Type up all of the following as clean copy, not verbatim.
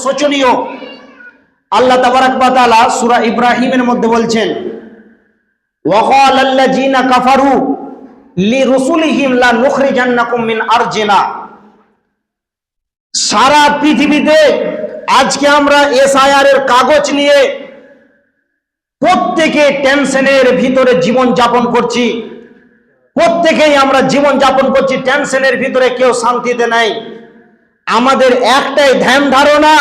শোচনীয়। আল্লাহ তাবারাক ওয়া তাআলা সূরা ইব্রাহিমের মধ্যে বলছেন, ওয়াকালাল্লাযীনা কাফারু লিরুসুলিহিম লানুখরিজান্নাকুম মিন আরজিনা। সারা পৃথিবীতে আজকে আমরা এসআইআর এর কাগজ নিয়ে প্রত্যেকে টেনশনের ভিতরে জীবন যাপন করছি। প্রত্যেকেই আমরা জীবন যাপন করছি টেনশনের ভিতরে, কেউ শান্তিতে নাই। আমাদের একটাই ধ্যান ধারণা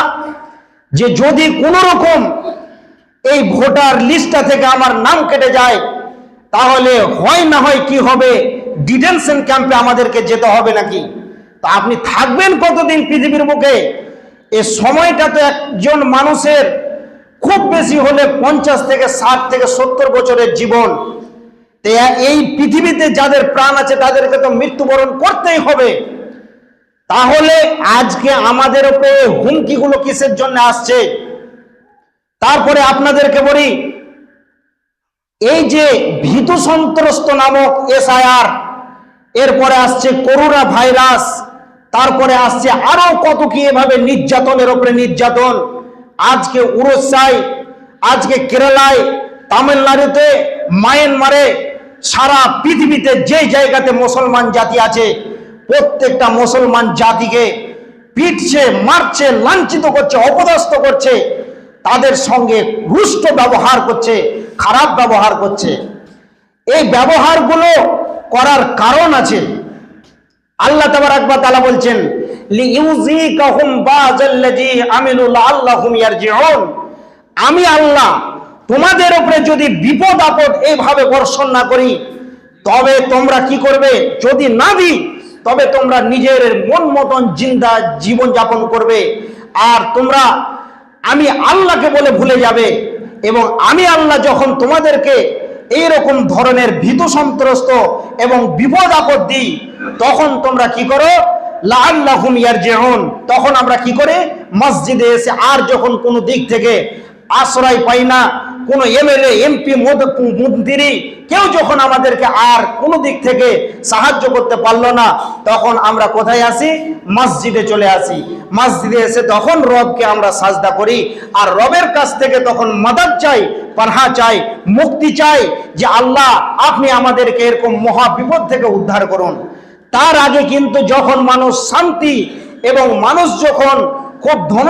যে যদি কোনো রকম এই ভোটার লিস্টটা থেকে আমার নাম কেটে যায়, তাহলে হয় না হয় কি হবে, ডিটেনশন ক্যাম্পে আমাদেরকে যেতে হবে নাকি। তা আপনি থাকবেন কতদিন পৃথিবীর বুকে? এই সময়টা তো একজন মানুষের খুব বেশি হলে 50 থেকে 60 থেকে 70 বছরের জীবন। এই পৃথিবীতে যাদের প্রাণ আছে তাদেরকে তো মৃত্যুবরণ করতেই হবে। তাহলে আজকে আমাদের উপরে হুমকিগুলো কিসের জন্য আসছে? তারপরে আপনাদেরকে বলি, এই যে ভীতু সন্ত্রস্ত নামক এসআইআর, এরপরে আসছে করোনা ভাইরাস, তারপরে আসছে আরো কত কি এভাবে নির্যাতনের উপরে নির্যাতন। আজকে উড়িষ্যায়, আজকে কেরালায়, তামিলনাড়ুতে, মায়ানমারে, সারা পৃথিবীতে যে জায়গাতে মুসলমান জাতি আছে প্রত্যেকটা মুসলমান জাতিকে পিটছে, মারছে, লাঞ্ছিত করছে, অপদস্থ করছে, তাদের সঙ্গে রুষ্ট ব্যবহার করছে, খারাপ ব্যবহার করছে। এই ব্যবহারগুলো করার কারণ আছে। আল্লাহ তাবারাক ওয়া তাআলা বলছেন, লিইউযিকাহুম বাযাল্লাযী আমিলু লাআল্লাহুম ইয়ারজিউন। আমি আল্লাহ তোমাদের উপরে যদি বিপদ আপদ এইভাবে বর্ষণ না করি, তবে তোমরা কি করবে? যদি না দিই তবে তোমরা নিজের মন মতন জিন্দা জীবন যাপন করবে, আর তোমরা আমি আল্লাহকে বলে ভুলে যাবে। এবং আমি আল্লাহ যখন তোমাদেরকে এইরকম ধরনের ভীত সন্ত্রস্ত এবং বিপদ আপদ দিই, তখন তোমরা কি করো? লাআল্লাহুম ইয়ারজিউন। তখন আমরা কি করে? মসজিদে এসে, আর যখন কোনো দিক থেকে আশ্রয় পাই না, কোনো এমএলএ, এমপি, মন্ত্রী কেউ যখন আমাদেরকে আর কোনো দিক থেকে সাহায্য করতে পারলো না, তখন আমরা কোথায় আসি? মসজিদে চলে আসি। মসজিদে এসে তখন রবকে আমরা সাজদা করি, আর রবের কাছ থেকে তখন মাদাদ চাই, পানাহ চাই, মুক্তি চাই, যে আল্লাহ আপনি আমাদেরকে এরকম মহা বিপদ থেকে উদ্ধার করুন। তার আগে কিন্তু যখন মানুষ শান্তি এবং মানুষ যখন খুব ধন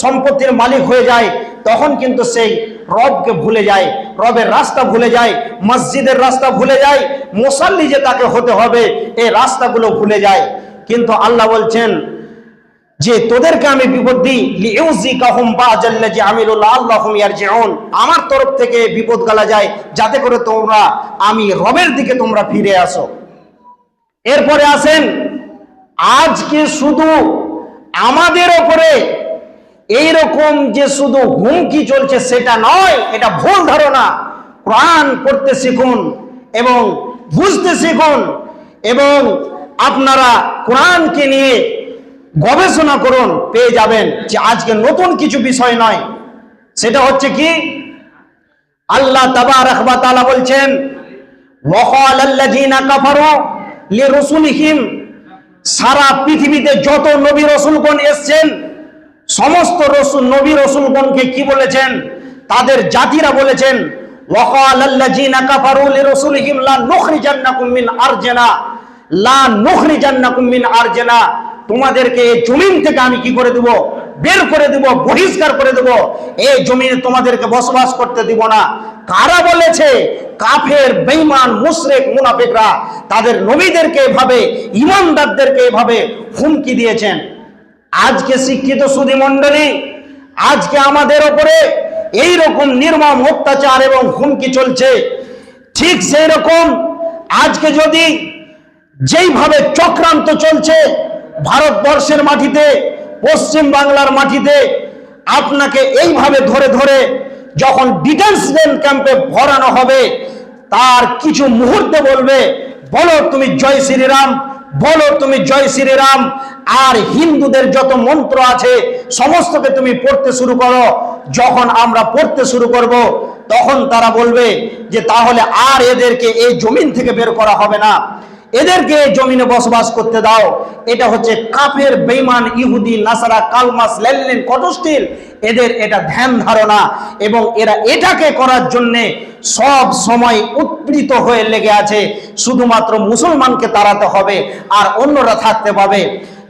সম্পত্তির মালিক হয়ে যায়, তখন কিন্তু সেই রবকে ভুলে যায়, রবের রাস্তা ভুলে যায়, মসজিদের রাস্তা ভুলে যায়, মুসাল্লি যে তাকে হতে হবে এই রাস্তাগুলো ভুলে যায়। কিন্তু আল্লাহ বলছেন যে তোদেরকে আমি বিপদ দিই, লিইউযিকাহুম বাযাল্লাযী আমিলু লাআল্লাহুম ইয়ারজিউন। আমার তরফ থেকে বিপদ গালা যায় যাতে করে তোমরা আমি রবের দিকে তোমরা ফিরে আসো। এরপরে আসেন, আজকে শুধু আমাদের উপরে এইরকম যে শুধু হুমকি চলছে সেটা নয়, এটা ভুল ধারণা। কোরআন পড়তে শিখুন এবং বুঝতে শিখুন, এবং আপনারা কোরআনকে নিয়ে গবেষণা করুন, পেয়ে যাবেন যে আজকে নতুন কিছু বিষয় নয়। সেটা হচ্ছে কি? আল্লাহ তাবারাক ওয়া তাআলা বলছেন, ওয়াকালাল্লাযীনা কাফারু লিরুসুলিহিম। সারা পৃথিবীতে যত নবী রাসূলগণ এসেছেন, সমস্ত নবী রাসূলগণকে কি বলেছেন? তাদের জাতিরা বলেছেন, ওয়াকালাল্লাযীনা কাফারু লিরুসুলিহিম লানুখরিজান্নাকুম মিন আরজিনা, লানুখরিজান্নাকুম মিন আরজিনা। তোমাদেরকে এই জমিন থেকে আমি কি করে দেব? বের করে দেব, বহিষ্কার করে দেব। এই জমিনে তোমাদেরকে বসবাস করতে দিব না। কারা বলেছে? কাফের, বেঈমান, মুশরিক, মুনাফিকরা তাদের নবীদেরকে এভাবে, ঈমানদারদেরকে এভাবে হুমকি দিয়েছেন। আজকে শিক্ষিত সুধী মণ্ডলী, আজকে আমাদের উপরে এই রকম নির্মম অত্যাচার এবং হুমকি চলছে। ঠিক সেই রকম আজকে যদি যেইভাবে চক্রান্ত চলছে ভারতবর্ষের মাটিতে, পশ্চিম বাংলার মাটিতে, আপনাকে এইভাবে ধরে ধরে যখন ডিটেনশন ক্যাম্পে ভরানো হবে, তার কিছু মুহূর্তে বলবে, বলো তুমি জয় শ্রীরাম, বলো তুমি জয় শ্রীরাম, আর হিন্দুদের যত মন্ত্র আছে সমস্তকে তুমি পড়তে শুরু করো। যখন আমরা পড়তে শুরু করব, তখন তারা বলবে যে তাহলে আর এদেরকে এই জমিন থেকে বের করা হবে না, এদেরকে জমিনে বসবাস করতে দাও। এটা হচ্ছে কাফের, বেঈমান, ইহুদি, নাসারা, কালমাস, লেনিন, কটস্টিল, এদের এটা ধ্যান ধারণা, এবং এরা এটাকে করার জন্য সব সময় উৎপীড়িত হয়ে লেগে আছে। শুধুমাত্র মুসলমানকে তাড়াতে হবে আর অন্যরা থাকতে পাবে।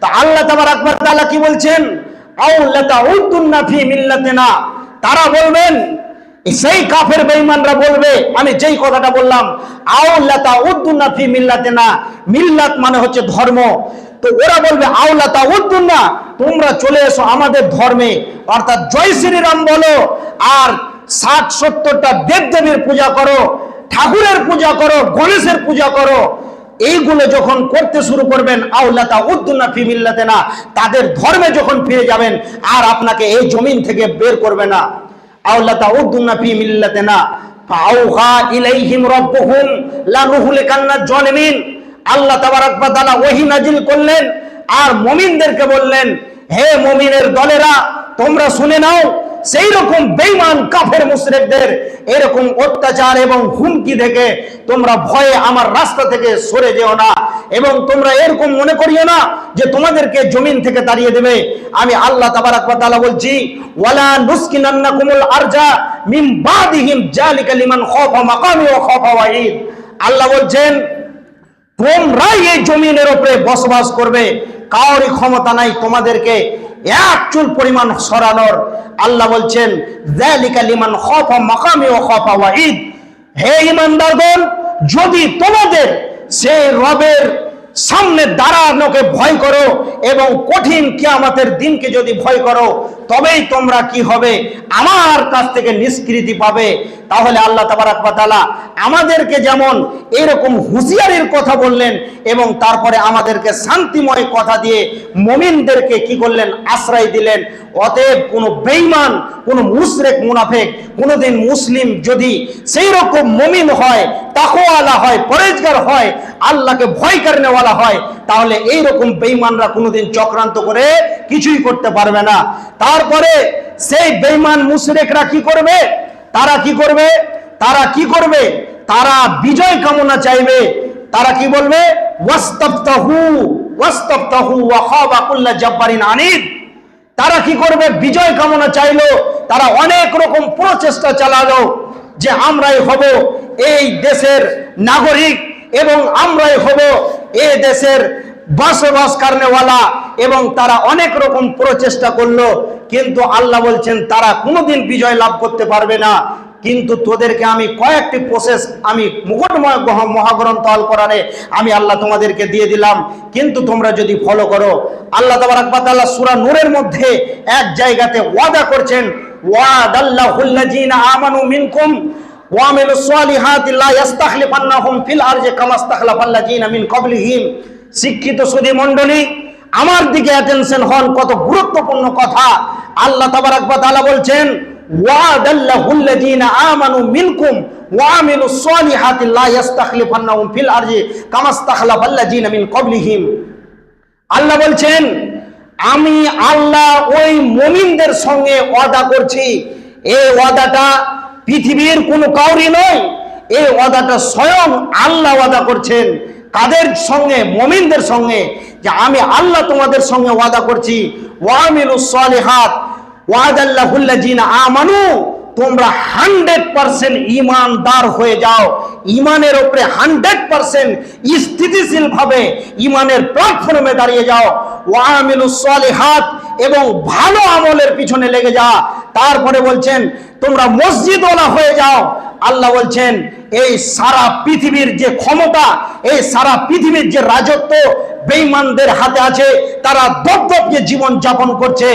তা আল্লাহ তাবারক ওয়া তাআলা কি বলছেন? আও লাতাউদ্দুন্না ফি মিল্লাতিনা, তারা বলবেন, সেই কাফের বেঈমানরা বলবে, আমি যেই কথাটা বললাম, আও লাতাউদ্দুন্না ফি মিল্লাতিনা, মিল্লাত মানে হচ্ছে ধর্ম। তো ওরা বলবে আও লাতাউদ্দুন্না, তোমরা চলে এসো আমাদের ধর্মে, অর্থাৎ জয় শ্রীরাম বলো, আর 60-70টা দেবদেবীর পূজা করো, ঠাকুরের পূজা করো, গণেশের পূজা করো। এইগুলো যখন করতে শুরু করবেন, আউলাতা উদ্দুন্না ফি মিল্লাতিনা, তাদের ধর্মে যখন ফিরে যাবেন, আর আপনাকে এই জমিন থেকে বের করবে না। আউলাতা উদ্দুন্না ফি মিল্লাতিনা ফাআউহা ইলাইহিম রাব্বুহুম লানুহলিকান্না জালিমিন। আল্লাহ তাবারক ওয়া তাআলা ওহী নাজিল করলেন আর মুমিনদেরকে বললেন, হে মুমিনের দলেরা, তোমরা শুনে নাও, সেই রকম বেঈমান কাফের মুশরিকদের এরকম অত্যাচার এবং হুমকি দেখে তোমরা ভয়ে আমার রাস্তা থেকে সরে যেও না, এবং তোমরা এরকম মনে করিও না যে তোমাদেরকে জমিন থেকে তাড়িয়ে দেবে। আমি আল্লাহ তাবারক ওয়া তাআলা বলছি, ওয়ালা নুসকিনান্নাকুমুল আরজা মিন বাদিহিম জালিকা লিমান খাফা মাকামি ওয়া খাফা ওয়াঈদ। আল্লাহ বলছেন, তোমরাই এই জমিনের উপরে বসবাস করবে, কারোরই ক্ষমতা নাই তোমাদেরকে এক চুল পরিমাণ সরানোর। আল্লাহ বলছেন, যালিকা লিমান খাফা মাকামি ওয়া খাফা ওয়াঈদ। হে ঈমানদারগণ, যদি তোমাদের সেই রবের সামনে দাঁড়ানোকে ভয় করো এবং কঠিন কিয়ামতের দিনকে যদি ভয় করো, তবেই তোমরা কি হবে, আমার কাছ থেকে নিষ্কৃতি পাবে। তাহলে আল্লাহ তাবারক ওয়া তাআলা আমাদেরকে যেমন এরকম হুঁশিয়ারির কথা বললেন, এবং তারপরে আমাদেরকে শান্তিময় কথা দিয়ে মুমিনদেরকে কি করলেন, আশ্রয় দিলেন। অতএব কোনো বেঈমান, কোনো মুশরিক, মুনাফিক কোনোদিন মুসলিম যদি সেই রকম মুমিন হয়, তাকওয়ালা হয়, পরেজগার হয়, আল্লাহকে ভয় করেনেওয়ালা হয়, তাহলে এই রকম বেঈমানরা কোনোদিন চক্রান্ত করে কিছুই করতে পারবে না। তারপরে সেই বেঈমান মুশরিকরা কি করবে? তারা কি করবে? তারা কি করবে? তারা বিজয় কামনা চাইবে। তারা কি বলবে? ওয়াস্তাফতাহু ওয়াস্তাফতাহু ওয়া খাবা কুল্লু জাব্বারিন আনিদ। তারা কি করবে? বিজয় কামনা চাইলো, তারা অনেক রকম প্রচেষ্টা চালালো যে আমরাই হব এই দেশের নাগরিক, এবং আমরাই হব এই দেশের বসবাস করেনেওয়ালা, এবং তারা অনেক রকম প্রচেষ্টা করলো। কিন্তু আল্লাহ বলছেন তারা কোনোদিন বিজয় লাভ করতে পারবে না। কিন্তু তোদেরকে আমি কয়েকটি প্রসেস, আমি মুকুটময় মহাগ্রন্থ আল কোরআনে আমি আল্লাহ তোমাদেরকে দিয়ে দিলাম, কিন্তু তোমরা যদি ফলো করো। আল্লাহ তাবারক ওয়া তাআলা সূরা নূরের মধ্যে এক জায়গাতে ওয়াদা করছেন, ওয়াদাল্লাহুল্লাযীনা আমানু মিনকুম ওয়া আমিলুস সালিহাতি লা ইস্তাখলিফান্নাহুম ফিল আরজি কামা ইস্তাখলাফাল্লাযীনা মিন ক্বাবলিহিম। শিক্ষিত সুধী মণ্ডলী, আমার দিকে অ্যাটেনশন হন, কত গুরুত্বপূর্ণ কথা। আল্লাহ তাবারক ওয়া তাআলা বলছেন, ওয়াদাল্লাহুল্লাযীনা আমানু মিনকুম ওয়া আমিলুস সালিহাতি লা ইস্তাখলিফান্নাহুম ফিল আরজি কামা ইস্তাখলাফাল্লাযীনা মিন ক্বাবলিহিম। আল্লাহ বলছেন, আমি আল্লাহ ওই মুমিনদের সঙ্গে ওয়াদা করছি। এই ওয়াদাটা পৃথিবীর কোনো কাউরি নয়, এই ওয়াদাটা স্বয়ং আল্লাহ ওয়াদা করছেন। কাদের সঙ্গে? মুমিনদের সঙ্গে, যে আমি আল্লাহ তোমাদের সঙ্গে ওয়াদা করছি। ওয়া আমিলুস সালিহাত ওয়াদাল্লাহুল্লাযীনা আমানু, তোমরা 100% ঈমানদার হয়ে যাও, ঈমানের উপরে 100% স্থিতিশীল ভাবে ঈমানের প্ল্যাটফর্মে দাঁড়িয়ে যাও। ওয়া আমিলুস সালিহাত, এবং ভালো আমলের পিছনে লেগে যাও। তারপরে বলছেন তোমরা মসজিদওয়ালা হয়ে যাও। আল্লাহ বলছেন এই সারা পৃথিবীর যে ক্ষমতা, এই সারা পৃথিবীর যে রাজত্ব বেঈমানদের হাতে আছে, তারা দপদপে জীবন যাপন করছে।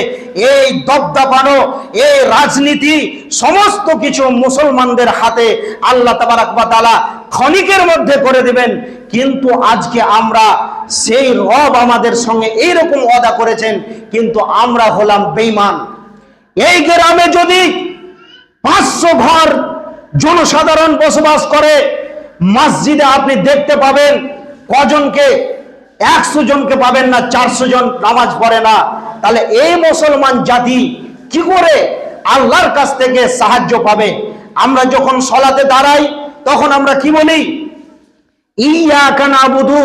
এই দপদপানো, এই রাজনীতি, সমস্ত কিছু মুসলমানদের হাতে আল্লাহ তাবারক ওয়া তাআলা ক্ষণিকের মধ্যে করে দিবেন। কিন্তু আজকে আমরা, সেই রব আমাদের সঙ্গে এইরকম ওয়াদা করেছেন, কিন্তু আমরা হলাম বেঈমান। এই গ্রামে যদি 500 ঘর জনসাধারণ বসবাস করে, মসজিদে আপনি দেখতে পাবেন কজনকে? 100 জনকে পাবেন না, 400 জন নামাজ পড়ে না। তাহলে এই মুসলমান জাতি কি করে আল্লাহর কাছ থেকে সাহায্য পাবে? আমরা যখন সালাতে দাঁড়াই তখন আমরা কি বলি? ইয়াকা নাবুদু,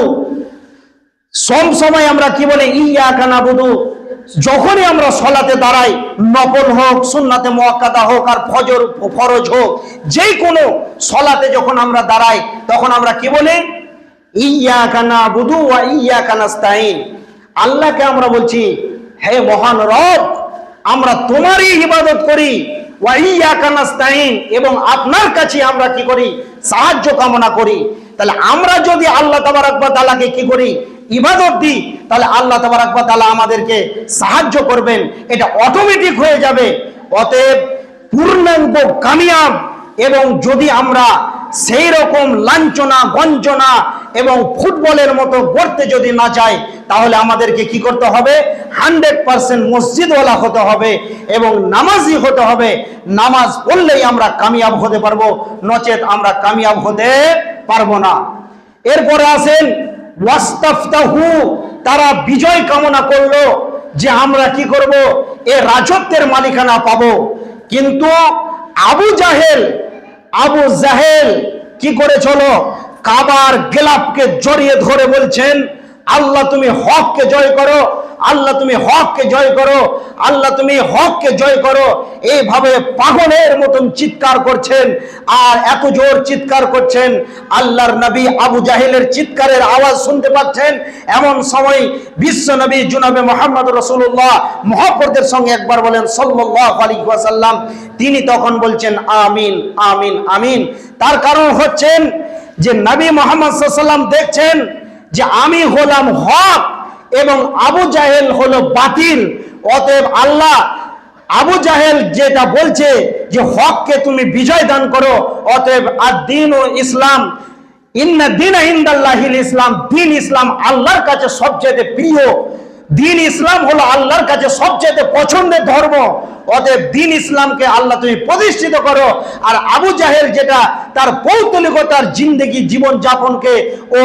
সব সময় আমরা কি বলি? ইয়াকা নাবুদু। যখনই আমরা সলাতে দাঁড়াই, নফল হোক, সুন্নাতে মুআক্কাদা হোক, আর ফরজ হোক, যে কোনো সলাতে যখন আমরা দাঁড়াই তখন আমরা কি বলি? ইয়াকা নাবুদু ওয়া ইয়াকা নাস্তাইন। আল্লাহকে আমরা বলছি, হে মহান রব, আমরা তোমারই ইবাদত করি, ওয়া ইয়াকা নাস্তাইন, এবং আপনার কাছে আমরা কি করি? সাহায্য কামনা করি। তাহলে আমরা যদি আল্লাহ তাবারক ওয়া তাআলাকে কি করি? ইবাদত দিই, তাহলে আল্লাহ তাবারক ওয়া তাআলা আমাদেরকে সাহায্য করবেন, এটা অটোমেটিক হয়ে যাবে। অতএব পূর্ণাঙ্গ কামিয়াব, এবং যদি আমরা সেই রকম লাঞ্ছনা গঞ্জনা এবং ফুটবলের মতো গড়তে যদি না চাই, তাহলে আমাদেরকে কি করতে হবে? 100% মসজিদওয়ালা হতে হবে এবং নামাজি হতে হবে। নামাজ পড়লেই আমরা কামিয়াব হতে পারবো, নচেত আমরা কামিয়াব হতে পারবো না। এরপরে আসেন ওয়াস্তাফতাহু, তারা বিজয় কামনা করলো যে আমরা কি করব? এ রাজত্বের মালিকানা পাবো। কিন্তু আবু জাহেল কি করে চলো? কাবার গেলাপকে জড়িয়ে ধরে বলছেন, আল্লাহ তুমি হককে জয় করো, আল্লাহ তুমি হককে জয় করো, আল্লাহ তুমি হককে জয় করো। এইভাবে পাগলের মতন চিৎকার করছেন, আর এত জোর চিৎকার করছেন, আল্লাহর নবী আবু জাহেলের চিৎকারের আওয়াজ শুনতে পাচ্ছেন। এমন সময় বিশ্ব নবী জনাবে মুহাম্মদ রাসূলুল্লাহ মুহাব্বতের সঙ্গে একবার বলেন সাল্লাল্লাহু আলাইহি ওয়াসাল্লাম, তিনি তখন বলছেন আমিন আমিন আমিন। তার কারণ হচ্ছেন যে নবী মুহাম্মদ সাল্লাল্লাহু আলাইহি ওয়াসাল্লাম দেখছেন যে আমি হলাম হক এবং আবু জাহেল হলো বাতিল। অতএব আল্লাহ আবু জাহেল যেটা বলছে যে হককে তুমি বিজয় দান করো, অতএব আদ-দীন ও ইসলাম, ইন্না দীনা ইনদাল্লাহিল ইসলাম, দিন ইসলাম আল্লাহর কাছে সবচেয়ে প্রিয়, দিন ইসলাম হলো আল্লাহর কাছে সবচেয়ে পছন্দের ধর্ম। অতএব দিন ইসলামকে আল্লাহ তুমি প্রতিষ্ঠিত করো। আর আবু জাহেল যেটা তার পৌতলিকতার জিন্দেগি জীবন যাপনকে ও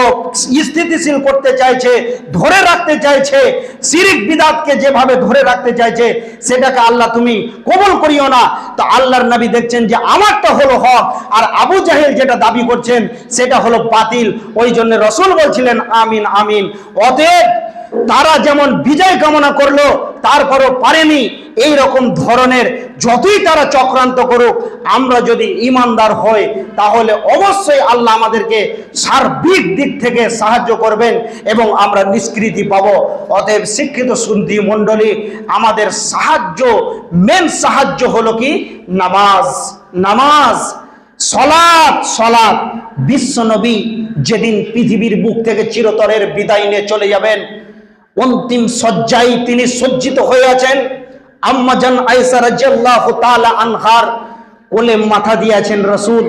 স্থিতিশীল করতে চাইছে, ধরে রাখতে চাইছে, শিরিক বিদাতকে যেভাবে ধরে রাখতে চাইছে, সেটাকে আল্লাহ তুমি কবুল করিও না। তো আল্লাহর নবী দেখছেন যে আমারটা হলো হক, আর আবু জাহেল যেটা দাবি করছেন সেটা হলো বাতিল। ওই জন্য রাসূল বলছিলেন আমিন আমিন। অতএব তারা যেমন বিজয় কামনা করলো, তারপরও পারেনি। এই রকম ধরনের যতই তারা চক্রান্ত করুক, আমরা যদি ঈমানদার হই, তাহলে অবশ্যই আল্লাহ আমাদেরকে সার্বিক দিক থেকে সাহায্য করবেন এবং আমরা নিষ্কৃতি পাব। অতএব শিক্ষিত সুন্নি মণ্ডলী, আমাদের সাহায্য, মেন সাহায্য হলো কি? নামাজ, নামাজ, সলাৎ। বিশ্ব নবী যেদিন পৃথিবীর বুক থেকে চিরতরের বিদায় নিয়ে চলে যাবেন, অন্তিম শয্যায় তিনি সজ্জিত হয়ে আছেন। আম্মা জান আয়েশা রাদিয়াল্লাহু তাআলা আনহার কোলে মাথা দিয়েছেন রাসূল।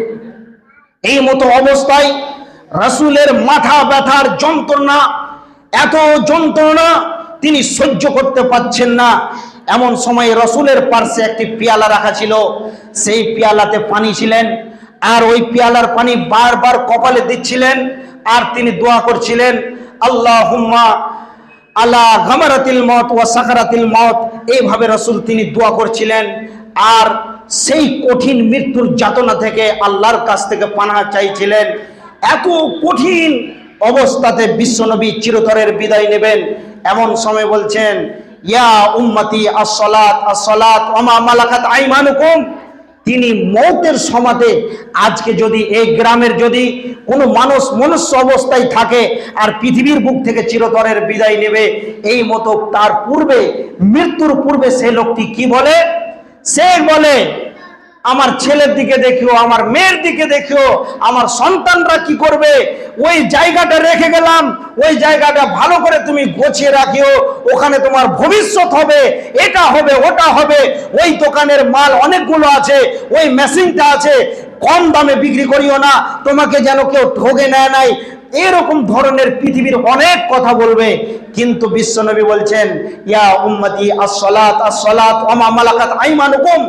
এই মতো অবস্থায় রাসূলের মাথা ব্যথার যন্ত্রণা, এত যন্ত্রণা তিনি সহ্য করতে পারছেন না। এমন সময় রাসূলের পাশে একটি পেয়ালা রাখা ছিল, সেই পেয়ালাতে পানি ছিলেন, আর ওই পেয়ালার পানি বারবার কপালে দিচ্ছিলেন, আর তিনি দোয়া করছিলেন আল্লাহুম্মা আলা গামারাতিল মউত ওয়া সাকারাতিল মউত। এইভাবে রাসূল তিনি দোয়া করছিলেন, আর সেই কঠিন মৃত্যুর যাতনা থেকে আল্লাহর কাছ থেকে পানাহ চাইছিলেন। এত কঠিন অবস্থাতে বিশ্বনবী চিরতরের বিদায় নেবেন। এমন সময় বলছেন ইয়া উম্মতি আস-সালাত আস-সালাত ওয়া মা মালাকাত আইমানুকুম। তিনি মৌতের সমাধে, আজকে যদি এই গ্রামের যদি কোনো মানুষ মনুষ্য অবস্থায় থাকে আর পৃথিবীর বুক থেকে চিরতরের বিদায় নেবে, এই মতো তার পূর্বে, মৃত্যুর পূর্বে সে লোকটি কি বলে? সে বলে আমার ছেলের দিকে দেখিও, আমার মেয়ের দিকে দেখিও, আমার সন্তানরা কি করবে, ওই জায়গাটা রেখে গেলাম, ওই জায়গাটা ভালো করে তুমি গোছিয়ে রাখিও, ওখানে তোমার ভবিষ্যৎ হবে, এটা হবে ওটা হবে, ওই দোকানের মাল অনেকগুলো আছে, ওই মেশিনটা আছে, কম দামে বিক্রি করিও না, তোমাকে যেন কেউ ঠকে নেয় নাই। এরকম ধরনের পৃথিবীর অনেক কথা বলবে। কিন্তু বিশ্বনবী বলছেন ইয়া উম্মতি আস-সালাত আস-সালাত ওয়া মা মালাকাত আইমানুকুম।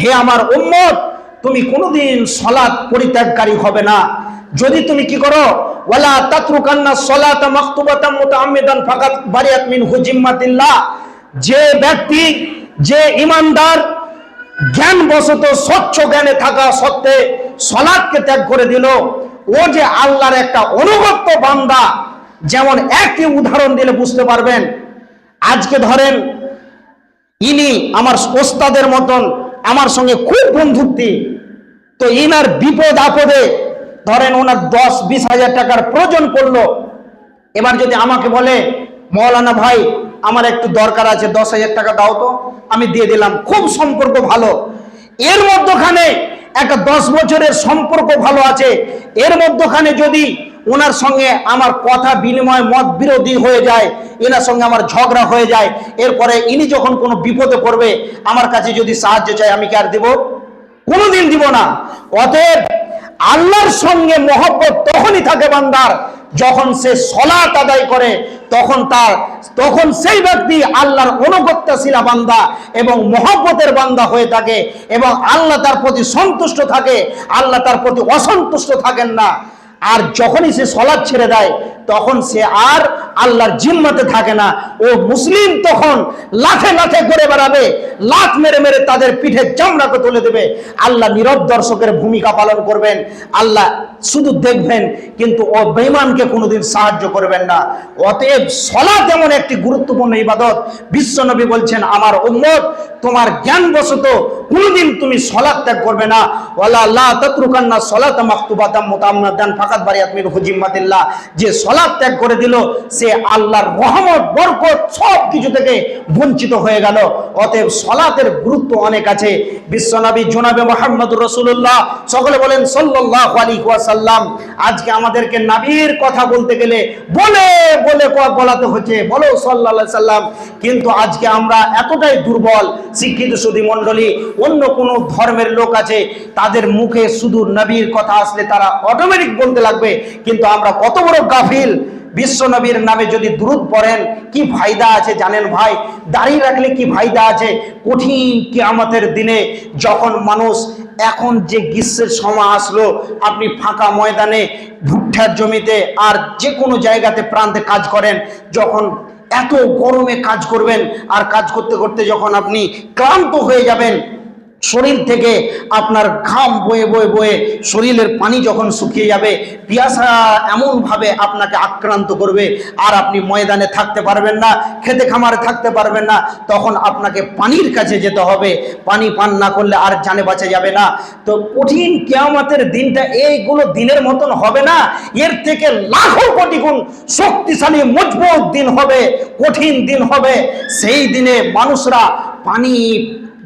হে আমার উম্মত, তুমি কোনোদিন সালাত পরিত্যাগকারী হবে না। যদি তুমি কি করো, ওয়ালা তাতরুকান্না সালাতা মাকতুবাতাম মুতাআম্মিদান ফাকাত বারিয়াত মিনহু জিম্মাতিল্লাহ। যে ব্যক্তি, যে ঈমানদার জ্ঞানবশত স্বচ্ছ জ্ঞানে থাকা সত্ত্বে সালাতকে ত্যাগ করে দিল, ও যে আল্লাহর একটা অনুগত বান্দা। যেমন একটি উদাহরণ দিলে বুঝতে পারবেন। আজকে ধরেন ইনি আমার ওস্তাদের মতন, আমার সঙ্গে খুব বন্ধুত্বী, তো ইনার বিপদ আপদে ধরেন ওনার 10-20 হাজার টাকার প্রয়োজন পড়লো। এবার যদি আমাকে বলে মৌলানা ভাই আমার একটু দরকার আছে, 10,000 টাকা দাও তো, আমি দিয়ে দিলাম, খুব সম্পর্ক ভালো। এর মধ্যখানে একটা 10 বছরের সম্পর্ক ভালো আছে, এর মধ্যখানে যদি ওনার সঙ্গে আমার কথা বিনিময় মত বিরোধী হয়ে যায়, এনার সঙ্গে আমার ঝগড়া হয়ে যায়, এরপরে ইনি যখন কোনো বিপদে পড়বে আমার কাছে যদি সাহায্য চাই, আমি কি আর দিব? কোনোদিন দিব না। অতএব আল্লাহর সঙ্গে মহব্বত তখনই থাকে বান্দার যখন সে সালাত আদায় করে, তখন সেই ব্যক্তি আল্লাহর অনুগত্যশীলা বান্দা এবং মহব্বতের বান্দা হয়ে থাকে, এবং আল্লাহ তার প্রতি সন্তুষ্ট থাকে, আল্লাহ তার প্রতি অসন্তুষ্ট থাকেন না। আর যখনই সে সালাত ছেড়ে দেয় তখন সে আর আল্লাহর জিম্মাতে থাকে না। ও মুসলিম তখন লাঠে লাঠে করে বেড়াবে, লাঠ মেরে মেরে তাদের পিঠের চামড়াকে তুলে দেবে। আল্লাহ নীরব দর্শকের ভূমিকা পালন করবেন, আল্লাহ শুধু দেখবেন, কিন্তু ও বেঈমানকে কোনোদিন সাহায্য করবেন না। অতএব সালাত এমন একটি গুরুত্বপূর্ণ ইবাদত, বিশ্বনবী বলছেন আমার উম্মত তোমার জ্ঞানবশত কোনোদিন তুমি সালাত ত্যাগ করবে না। ওয়ালা লা তাতরুকান্না সালাতা মাকতুবাতাম মুতাআম্মাদান ফাকাদ বারিয়াত মিনহু জিম্মাতিল্লাহ। যে সালাত ত্যাগ করে দিল সে আল্লাহর রহমত বরকত সব কিছু থেকে বঞ্চিত হয়ে গেল। অতএব সালাতের গুরুত্ব অনেক আছে। বিশ্বনবী জনাবে মুহাম্মদুর রাসূলুল্লাহ, সকলে বলেন সাল্লাল্লাহু আলাইহি ওয়াসাল্লাম। আজকে আমাদেরকে নবীর কথা বলতে গেলে বলে বলে বলাতে হচ্ছে, বলো সাল্লাল্লাহু আলাইহি সাল্লাম। কিন্তু আজকে আমরা এতটাই দুর্বল, শিক্ষিত সুধী মণ্ডলী, অন্য কোন ধর্মের লোক আছে তাদের মুখে শুধু নবীর কথা আসলে তারা অটোমেটিক বলতে লাগবে, কিন্তু আমরা কত বড় গাফিল। বিশ্ব নবীর নামে যদি দুরূদ পড়েন কি ফায়দা আছে জানেন ভাই? দাঁড়িয়ে রাখলে কি ফায়দা আছে? কঠিন কিয়ামতের দিনে যখন মানুষ, এখন যে গ্রীষ্মের সময় আসলো, আপনি ফাঁকা ময়দানে ভুট্টার জমিতে আর যে কোনো জায়গাতে প্রান্তে কাজ করেন, যখন এত গরমে কাজ করবেন আর কাজ করতে করতে যখন আপনি ক্লান্ত হয়ে যাবেন, শরীর থেকে আপনার ঘাম বয়ে বয়ে বয়ে শরীরের পানি যখন শুকিয়ে যাবে, পিয়াসা এমনভাবে আপনাকে আক্রান্ত করবে আর আপনি ময়দানে থাকতে পারবেন না, খেতে খামারে থাকতে পারবেন না, তখন আপনাকে পানির কাছে যেতে হবে। পানি পান না করলে আর জানে বাঁচা যাবে না। তো কঠিন কিয়ামতের দিনটা এইগুলো দিনের মতন হবে না, এর থেকে লাখো কোটি গুণ শক্তিশালী মজবুত দিন হবে, কঠিন দিন হবে। সেই দিনে মানুষরা পানি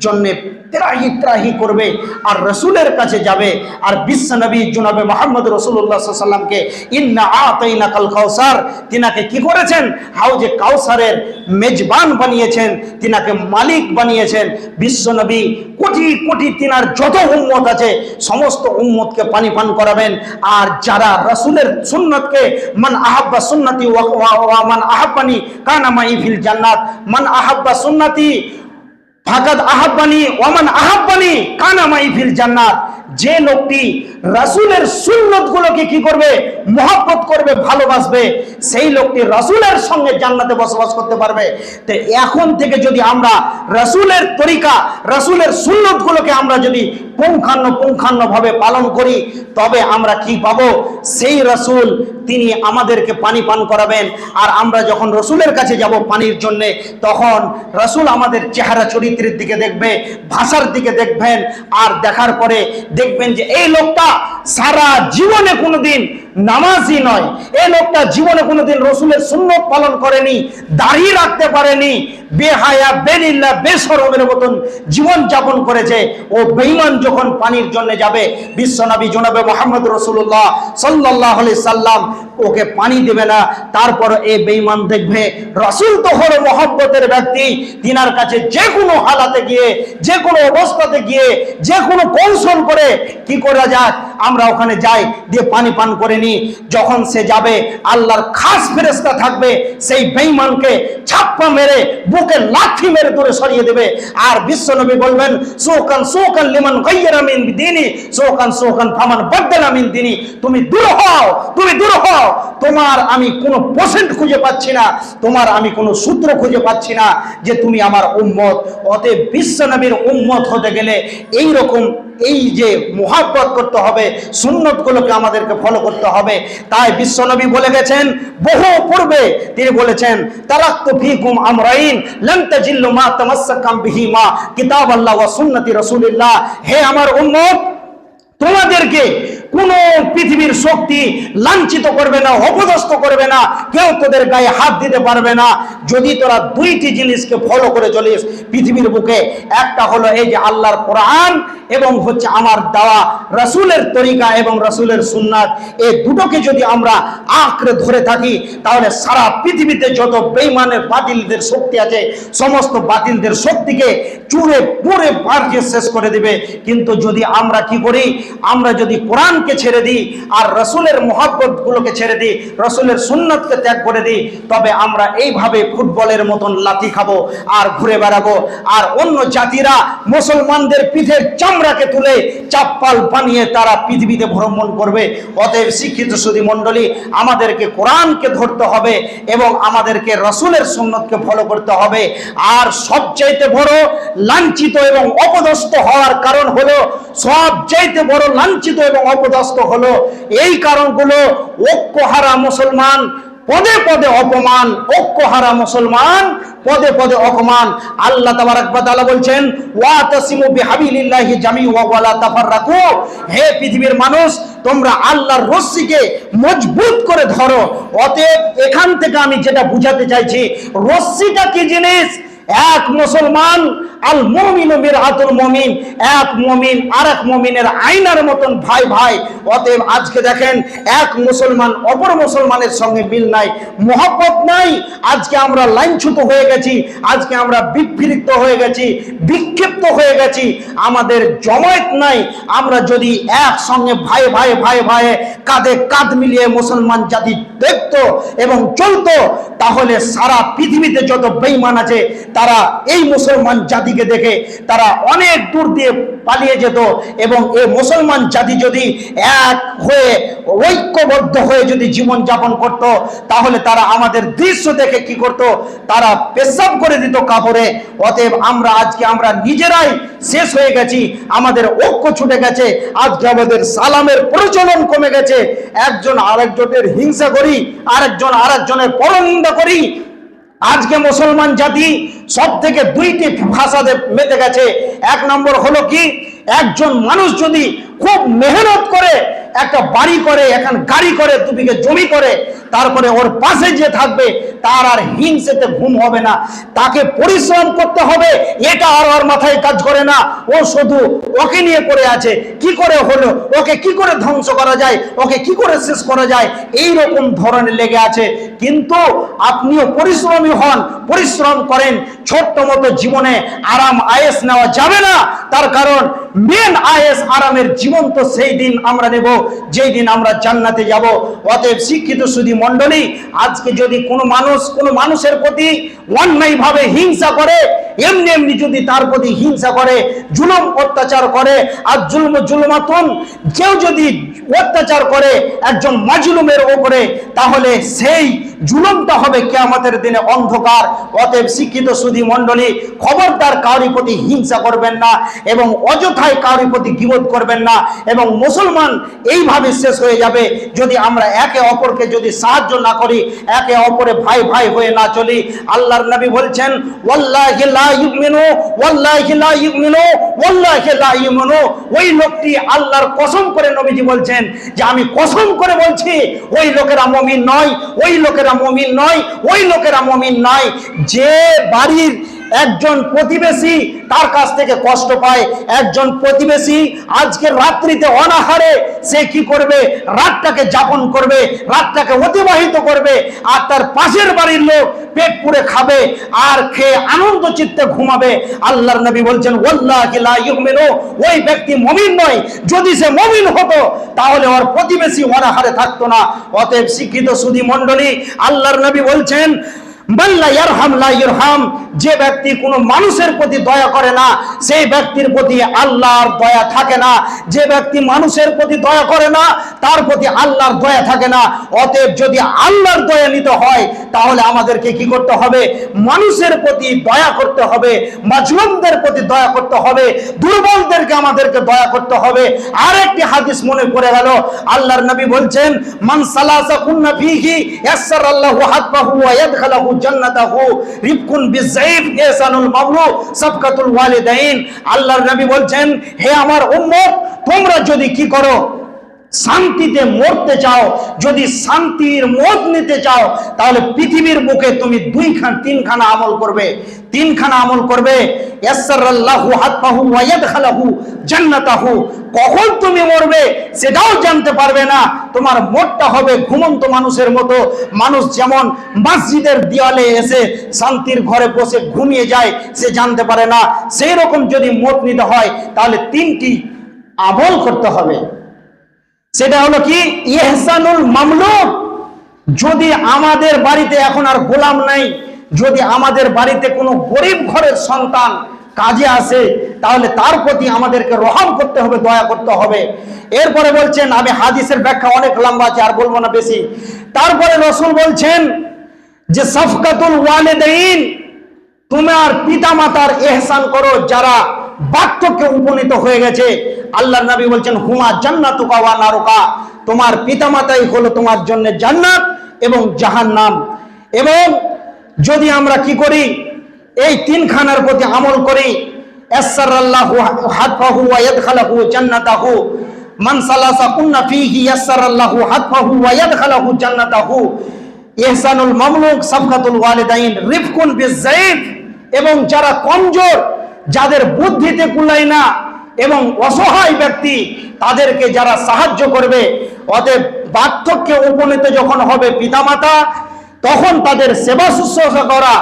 জন্যে ত্রাহি ত্রাহি করবে আর রসুলের কাছে যাবে। আর বিশ্ব নবী জনাবে মুহাম্মদ রাসূলুল্লাহ সাল্লাল্লাহু আলাইহি ওয়াসাল্লামকে ইন্না আতাইনাকাল কাউসার, তিনাকে কি করেছেন? হাউজে কাউসারের মেজবান বানিয়েছেন, তিনাকে মালিক বানিয়েছেন। বিশ্ব নবী কোটি কোটি তিনার যত উম্মত আছে সমস্ত উম্মতকে পানি পান করাবেন। আর যারা রাসূলের সুন্নতকে, মান আহাব্বা সুন্নতি ওয়া মান আহাব্বানি কানা মাই ফিল জান্নাত, মান আহাব্বা সুন্নতি ফাকাদ আহাব্বানি ওয়ামান আহাব্বানি কানা মাই ফিল জান্নাত। যে লোকটি রাসূলের সুন্নতগুলোকে কি করবে? মহব্বত করবে, ভালোবাসবে, সেই লোকটি রাসূলের সঙ্গে জান্নাতে বসবাস করতে পারবে। তো এখন থেকে যদি আমরা রাসূলের তরিকা, রাসূলের সুন্নতগুলোকে আমরা যদি পুঙ্খানুপুঙ্খানুভাবে পালন করি, তবে আমরা কি পাবো? সেই রাসূল তিনি আমাদেরকে পানি পান করাবেন। আর আমরা যখন রাসূলের কাছে যাব পানির জন্য, তখন রাসূল আমাদের চেহারা চরিত্রের দিকে দেখবে, ভাষার দিকে দেখবেন, আর দেখার পরে দেখবেন যে এই লোকটা সারা জীবনে কোনোদিন নামাজি নয়, এই লোকটা জীবনে কোনোদিন রাসূলের সুন্নত পালন করেনি, দাঁড়িয়ে রাখতে পারেনি, বেহায়া বেলিল্লা বেশরমের মতন জীবন যাপন করেছে। ও বেঈমান যখন পানির জন্য যাবে, বিশ্বনবী জনাবে মুহাম্মদ রাসূলুল্লাহ সাল্লাল্লাহু আলাইহি সাল্লাম ওকে পানি দেবে না। তারপর এই বেঈমান দেখবে রাসূল তো হলো মহব্বতের ব্যক্তি, তিনার কাছে যে কোনো হালাতে গিয়ে, যে কোনো অবস্থাতে গিয়ে, যে কোনো কৌশল করে কি করা যাক আমরা ওখানে যাই, দিয়ে পানি পান করে নি। যখন সে যাবে আল্লাহর খাস ফেরেশতা থাকবে সেই বেঈমানকে ছাপ্পা মেরে বুকে লাঠি মেরে দূরে সরিয়ে দেবে। আর বিশ্বনবী বলবেন সুকান সুকান লিমান গায়্যারা মিন দীনি সুকান সুকান ফামান বাদদালা মিন দীনি। তুমি দূর হও, তুমি দূর হও, তোমার আমি কোনো পার্সেন্ট খুঁজে পাচ্ছি না, তোমার আমি কোনো সূত্র খুঁজে পাচ্ছি না যে তুমি আমার উম্মত। অতএব বিশ্বনবীর উম্মত হতে গেলে এই রকম এই যে মুহাব্বত করতে হবে, সুন্নতগুলোকে আমাদেরকে ফলো করতে হবে। তাই বিশ্বনবী বলে গেছেন বহু পূর্বে, তিনি বলেছেন তারাক্তু ফীকুম আমরাইন লান তাজিল্লু মা তামাসসাকাম বিহিমা কিতাবাল্লাহ ওয়া সুন্নতি রাসূলিল্লাহ। হে আমার উম্মত, তোমাদেরকে কোন পৃথিবীর শক্তি লাঞ্ছিত করবে না, অপদস্থ করবে না, কেউ তোদের গায়ে হাত দিতে পারবে না যদি তোরা দুইটি জিনিসকে ফলো করে চলিস পৃথিবীর বুকে। একটা হলো এই যে আল্লাহর কোরআন এবং হচ্ছে আমার দেওয়া রাসূলের তরিকা এবং রাসূলের সুন্নাত। এই দুটোকে যদি আমরা আঁকড়ে ধরে থাকি তাহলে সারা পৃথিবীতে যত বেঈমানের বাতিলদের শক্তি আছে সমস্ত বাতিলদের শক্তিকে চুরে পুড়ে পাড়িয়ে শেষ করে দিবে। কিন্তু যদি আমরা কি করি, আমরা যদি কোরআনকে ছেড়ে দিই আর রাসূলের মহব্বত গুলোকে ছেড়ে দিই, রাসূলের সুন্নাতকে ত্যাগ করে দিই, তবে আমরা এইভাবে ফুটবলের মতন লাথি খাবো আর ঘুরে বেড়াবো। আর অন্য জাতিরা মুসলমানদের পিঠের চামড়াকে তুলে চাপ্পাল বানিয়ে তারা পৃথিবীতে ভ্রমণ করবে। অতএব শিক্ষিত সুধী মণ্ডলী, আমাদেরকে কোরআনকে ধরতে হবে এবং আমাদেরকে রাসূলের সুন্নাতকে ফলো করতে হবে। আর সবচাইতে বড় লাঞ্ছিত এবং অপদস্থ হওয়ার কারণ হলো, সবচাইতে বড় লাঞ্ছিত এবং অপদস্থ হলো এই কারণগুলো: ঐক্যহারা মুসলমান, পদে পদে অপমান, ঐক্যহারা মুসলমান, পদে পদে অপমান। আল্লাহ তাবারাক ওয়া তাআলা বলছেন ওয়াতাসিমু বিহাবিলিল্লাহি জামিআ ওয়া লা তাফাররাকু। হে পৃথিবীর মানুষ, তোমরা আল্লাহর রশ্মিকে মজবুত করে ধরো। অতএব এখান থেকে আমি যেটা বুঝাতে চাইছি, রশ্মিটা কি জিনিস? এক মুসলমান, আল মুমিনু মিরআতুল মুমিন, এক মুমিন আরেক মুমিনের আয়নার মতন ভাই ভাই। অতএব আজকে দেখেন এক মুসলমান অপর মুসলমানের সঙ্গে মিল নাই, মহব্বত নাই। আজকে আমরা লাইনচ্যুত হয়ে গেছি, আজকে আমরা বিক্ষিপ্ত হয়ে গেছি, বিক্ষিপ্ত হয়ে গেছি, আমাদের জমায়েত নাই। আমরা যদি একসঙ্গে ভাই ভাই ভাই ভাই কাঁধে কাঁধ মিলিয়ে মুসলমান জাতি দেখতো এবং চলতো, তাহলে সারা পৃথিবীতে যত বেঈমান আছে তারা এই মুসলমান জাতিকে দেখে তারা অনেক দূর দিয়ে পালিয়ে যেত। এবং এই মুসলমান জাতি যদি এক হয়ে ঐক্যবদ্ধ হয়ে যদি জীবন যাপন করত, তাহলে তারা আমাদের দৃশ্য দেখে কি করত? তারা পেশাব করে দিত কাপড়ে। অতএব আজকে আমরা নিজেরাই শেষ হয়ে গেছি, আমাদের ঐক্য ছুটে গেছে, আজকে আমাদের সালামের প্রচলন কমে গেছে। একজন আরেকজনের হিংসা করি, আরেকজন আরেকজনের পরনিন্দা করি। আজকে মুসলমান জাতি সব থেকে দুইটি ভাষাতে মেতে গেছে। এক নম্বর হলো কি, একজন মানুষ যদি খুব মেহনত করে একটা বাড়ি করে, এখন গাড়ি করে, দুবিঘে জমি করে, তারপরে ওর পাশে যে থাকবে তার আর হিংসেতে ঘুম হবে না, তাকে পরিশ্রম করতে হবে, এটা আর ওর মাথায় কাজ করে না। ও শুধু ওকে নিয়ে পড়ে আছে, কি করে হলো, ওকে কি করে ধ্বংস করা যায়, ওকে কি করে শেষ করা যায়, এই রকম ধরনের লেগে আছে। কিন্তু আপনিও পরিশ্রমী হন, পরিশ্রম করেন। ছোট্ট মতো জীবনে আরাম আয়েস নেওয়া যাবে না, তার কারণ মেন আয়েস আরামের জীবন তো সেই দিন আমরা নেব যেই দিন আমরা জান্নাতে যাব। অতএব শিক্ষিত সুধী মণ্ডলী, আজকে যদি কোনো মানুষের প্রতি অন্যায়ভাবে হিংসা করে, এমনি এমনি যদি তার প্রতি হিংসা করে, জুলুম অত্যাচার করে, আর জুলুমাতুন, কেউ যদি অত্যাচার করে একজন মাজলুমের উপরে, তাহলে সেই জুলুমটা হবে কিয়ামতের দিনে অন্ধকার। অতএব শিক্ষিত সুধী মণ্ডলী, খবরদার কারোর প্রতি হিংসা করবেন না এবং অযথায় কারোর প্রতি গীবত করবেন না। এবং মুসলমান এইভাবে শেষ হয়ে যাবে যদি আমরা একে অপরকে যদি সাহায্য না করি, একে অপরে ভাই ভাই হয়ে না চলি। আল্লাহর নবী বলছেন ওয়াল্লাহি লা ইউমিনু, ওয়াল্লাহি লা ইউমিনু, ওয়াল্লাহি লা ইউমিনু। ওই লোকটি আল্লাহর কসম করে নবীজি বলছেন যে আমি কসম করে বলছি ওই লোকেরা মুমিন নয়, ওই লোকেরা মুমিন নয়, ওই লোকেরা মুমিন নয়। যে বাড়ির একজন প্রতিবেশী তার কাছ থেকে কষ্ট পায়, একজন প্রতিবেশী আজকে রাত্রিতে অনাহারে সে কি করবে? রাতটাকে যাপন করবে, রাতটাকে অতিবাহিত করবে, আর তার পাশের বাড়ির লোক পেট পুরে খাবে আর খেয়ে আনন্দ চিত্তে ঘুমাবে। আল্লাহর নবী বলছেন ওয়াল্লাহি লা ইউমিনু, ওই ব্যক্তি মুমিন নয়। যদি সে মুমিন হতো তাহলে ওর প্রতিবেশী অনাহারে থাকতো না। অতএব শিক্ষিত সুধী মণ্ডলী, আল্লাহর নবী বলছেন বাল্লা ইয়ারহাম লা ইরহাম, যে ব্যক্তি কোনো মানুষের প্রতি দয়া করে না সেই ব্যক্তির প্রতি আল্লাহর দয়া থাকে না। যে ব্যক্তি মানুষের প্রতি দয়া করে না তার প্রতি আল্লাহর দয়া থাকে না। অতএব যদি আল্লাহর দয়া নিতে হয় তাহলে আমাদেরকে কি করতে হবে? মানুষের প্রতি দয়া করতে হবে, মাজলুমদের প্রতি দয়া করতে হবে, দুর্বলদেরকে আমাদেরকে দয়া করতে হবে। আর একটি হাদিস মনে পড়ে গেল, আল্লাহর নবী বলছেন, মান সালাসা কুন্না ফীহি ইয়াসসারাল্লাহু হাতবাহু ওয়া ইয়াদখালহু জান্নাতাহু রিফকুন বিযাইফ ইহসানুল মামলু সাফকাতুল ওয়ালিদাইন। আল্লাহর নবী বলছেন, হে আমার উম্মত, তোমরা যদি কি করো? শান্তিতে মরতে চাও, যদি শান্তির মত নিতে চাও, তাহলে পৃথিবীর বুকে তুমি তিনখানা আমল করবে। তিনখানা আমল করবে। ইয়াসসারাল্লাহু হাতবাহু ওয়া ইয়াদখালহু জান্নাতাহু। কখন তুমি মরবে সেটাও জানতে পারবে না। তোমার মরটা হবে ঘুমন্ত মানুষের মতো। মানুষ যেমন মসজিদের দেওয়ালে এসে শান্তির ঘরে বসে ঘুমিয়ে যায়, সে জানতে পারে না। সেই রকম যদি মত নিতে হয় তাহলে তিনটি আমল করতে হবে। সেটা হলো কি? ইহসানুল মামলুক। যদি আমাদের বাড়িতে এখন আর গোলাম নাই, যদি আমাদের বাড়িতে কোনো গরিব ঘরের সন্তান কাজে আসে তাহলে তার প্রতি আমাদেরকে রহম করতে হবে, দয়া করতে হবে। এরপরে বলছেন, আমি হাদিসের ব্যাখ্যা অনেক লম্বা আছে, আর বলবো না বেশি। তারপরে রাসূল বলছেন যে সাফকাতুল ওয়ালিদাইন, তোমার পিতা মাতার ইহসান করো যারা বার্ধক্যে উপনীত হয়ে গেছে। আল্লাহর নবী বলছেন, হুমা জান্নাতুকা ওয়া নারুকা, তোমার পিতামাতাই হলো তোমার জন্য জান্নাত এবং জাহান্নাম। এবং যদি আমরা কি করি? এই তিনখানার প্রতি আমল করি। ইয়াসসারাল্লাহু হাতবাহু ওয়া ইয়াদখালহু জান্নাতাহু, মান সালাসা কুন্না ফীহি ইয়াসসারাল্লাহু হাতবাহু ওয়া ইয়াদখালহু জান্নাতাহু, ইহসানুল মামলুক সাফকাতুল ওয়ালিদাইন রিফকুন বিযাইফ। এবং যারা কমজোর, যাদের বুদ্ধিতে কুলায় না এবং অসহায় ব্যক্তি, তাদেরকে যারা সাহায্য করবে। অতএব বার্ধক্যে উপনীত যখন হবে পিতামাতা, তখন তাদের সেবা শুশ্রূষা করা,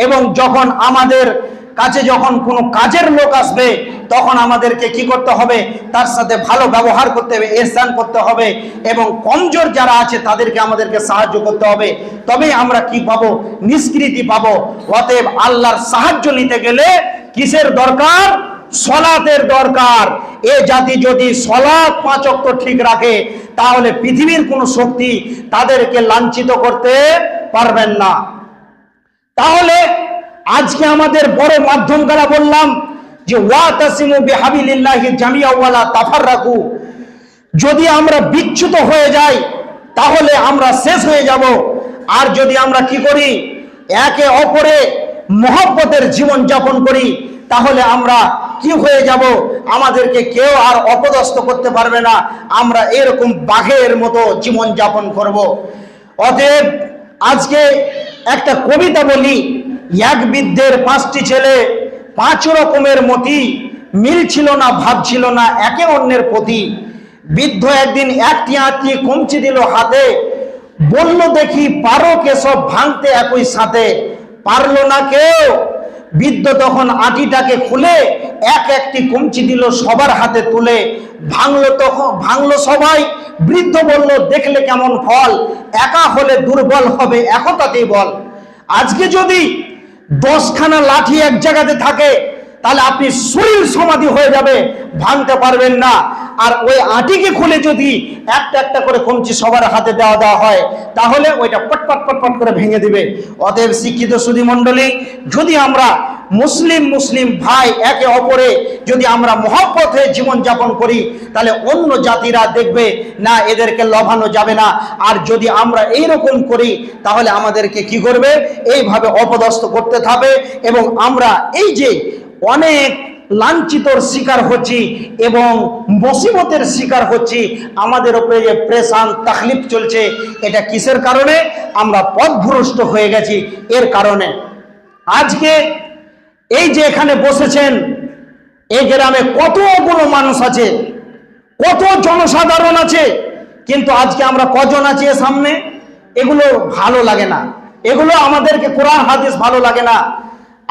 এবং যখন আমাদের কাছে যখন কোনো কাজের লোক আসবে তখন আমাদেরকে কি করতে হবে? তার সাথে ভালো ব্যবহার করতে হবে, ইহসান করতে হবে, এবং কমজোর যারা আছে তাদেরকে আমাদেরকে সাহায্য করতে হবে। তবেই আমরা কি পাবো? নিষ্কৃতি পাবো। অতএব আল্লাহর সাহায্য নিতে গেলে কিসের দরকার? সলাতের দরকার। এ জাতি যদি সলাত 5 ওয়াক্ত ঠিক রাখে তাহলে পৃথিবীর কোনো শক্তি তাদেরকে লাঞ্ছিত করতে পারবেন না। তাহলে আজকে আমাদের বড় মাধ্যম দ্বারা বললাম যে ওয়াতাসিমু বিহাবিলিল্লাহি জামিআ ওয়ালা তাফাররাকু। যদি আমরা বিচ্যুত হয়ে যাই তাহলে আমরা শেষ হয়ে যাব। আর যদি আমরা কি করি? একে অপরে মহব্বতের জীবন যাপন করি তাহলে আমরা কি হয়ে যাব? আমাদেরকে কেউ আর অপদস্থ করতে পারবে না। আমরা এরকম বাঘের মতো জীবন যাপন করব। অতএব আজকে একটা কবিতা বলি। এক বৃদ্ধের 5টি ছেলে, 5 রকমের মতি, মিল ছিল না, ভাব ছিল না একে অন্যের প্রতি। বৃদ্ধ একদিন একটি আঁটি কমচি দিল হাতে, বলল, দেখি পারো কে সব ভাঙতে একই সাথে। পারলো না কেউ। বৃদ্ধ তখন আটিটাকে খুলে একটি কমচি দিল সবার হাতে তুলে। ভাঙলো সবাই। বৃদ্ধ বলল, দেখলে কেমন ফল, একা হলে দুর্বল হবে একতাতেই বল। আজকে যদি 10খানা লাঠি এক জায়গাতে থাকে তাহলে আপনি শরীর সমাধি হয়ে যাবে, ভাঙতে পারবেন না। আর ওই আটিকে খুলে যদি একটা একটা করে কমচি সবার হাতে দেওয়া হয় তাহলে ওইটা পটপট পটপট করে ভেঙে দিবে। অতএব শিক্ষিত সুধী মণ্ডলী, যদি আমরা মুসলিম ভাই একে অপরে যদি আমরা মহব্বত হয়ে জীবন যাপন করি তাহলে অন্য জাতিরা দেখবে না, এদেরকে লভানো যাবে না। আর যদি আমরা এইরকম করি তাহলে আমাদেরকে কি করবে? এইভাবে অপদস্থ করতে থাকবে। এবং আমরা এই যে অনেক লাঞ্ছিতর শিকার হচ্ছি এবং মুসিবতের শিকার হচ্ছি, আমাদের উপরে যে প্রেশান তাকলিফ চলছে, এটা কিসের কারণে? আমরা পথভ্রষ্ট হয়ে গেছি এর কারণে। আজকে এই যে এখানে বসেছেন, এই গ্রামে কতগুলো মানুষ আছে, কত জনসাধারণ আছে, কিন্তু আজকে আমরা কজন আছি সামনে? এগুলো ভালো লাগে না, এগুলো আমাদেরকে কোরআন হাদিস ভালো লাগে না।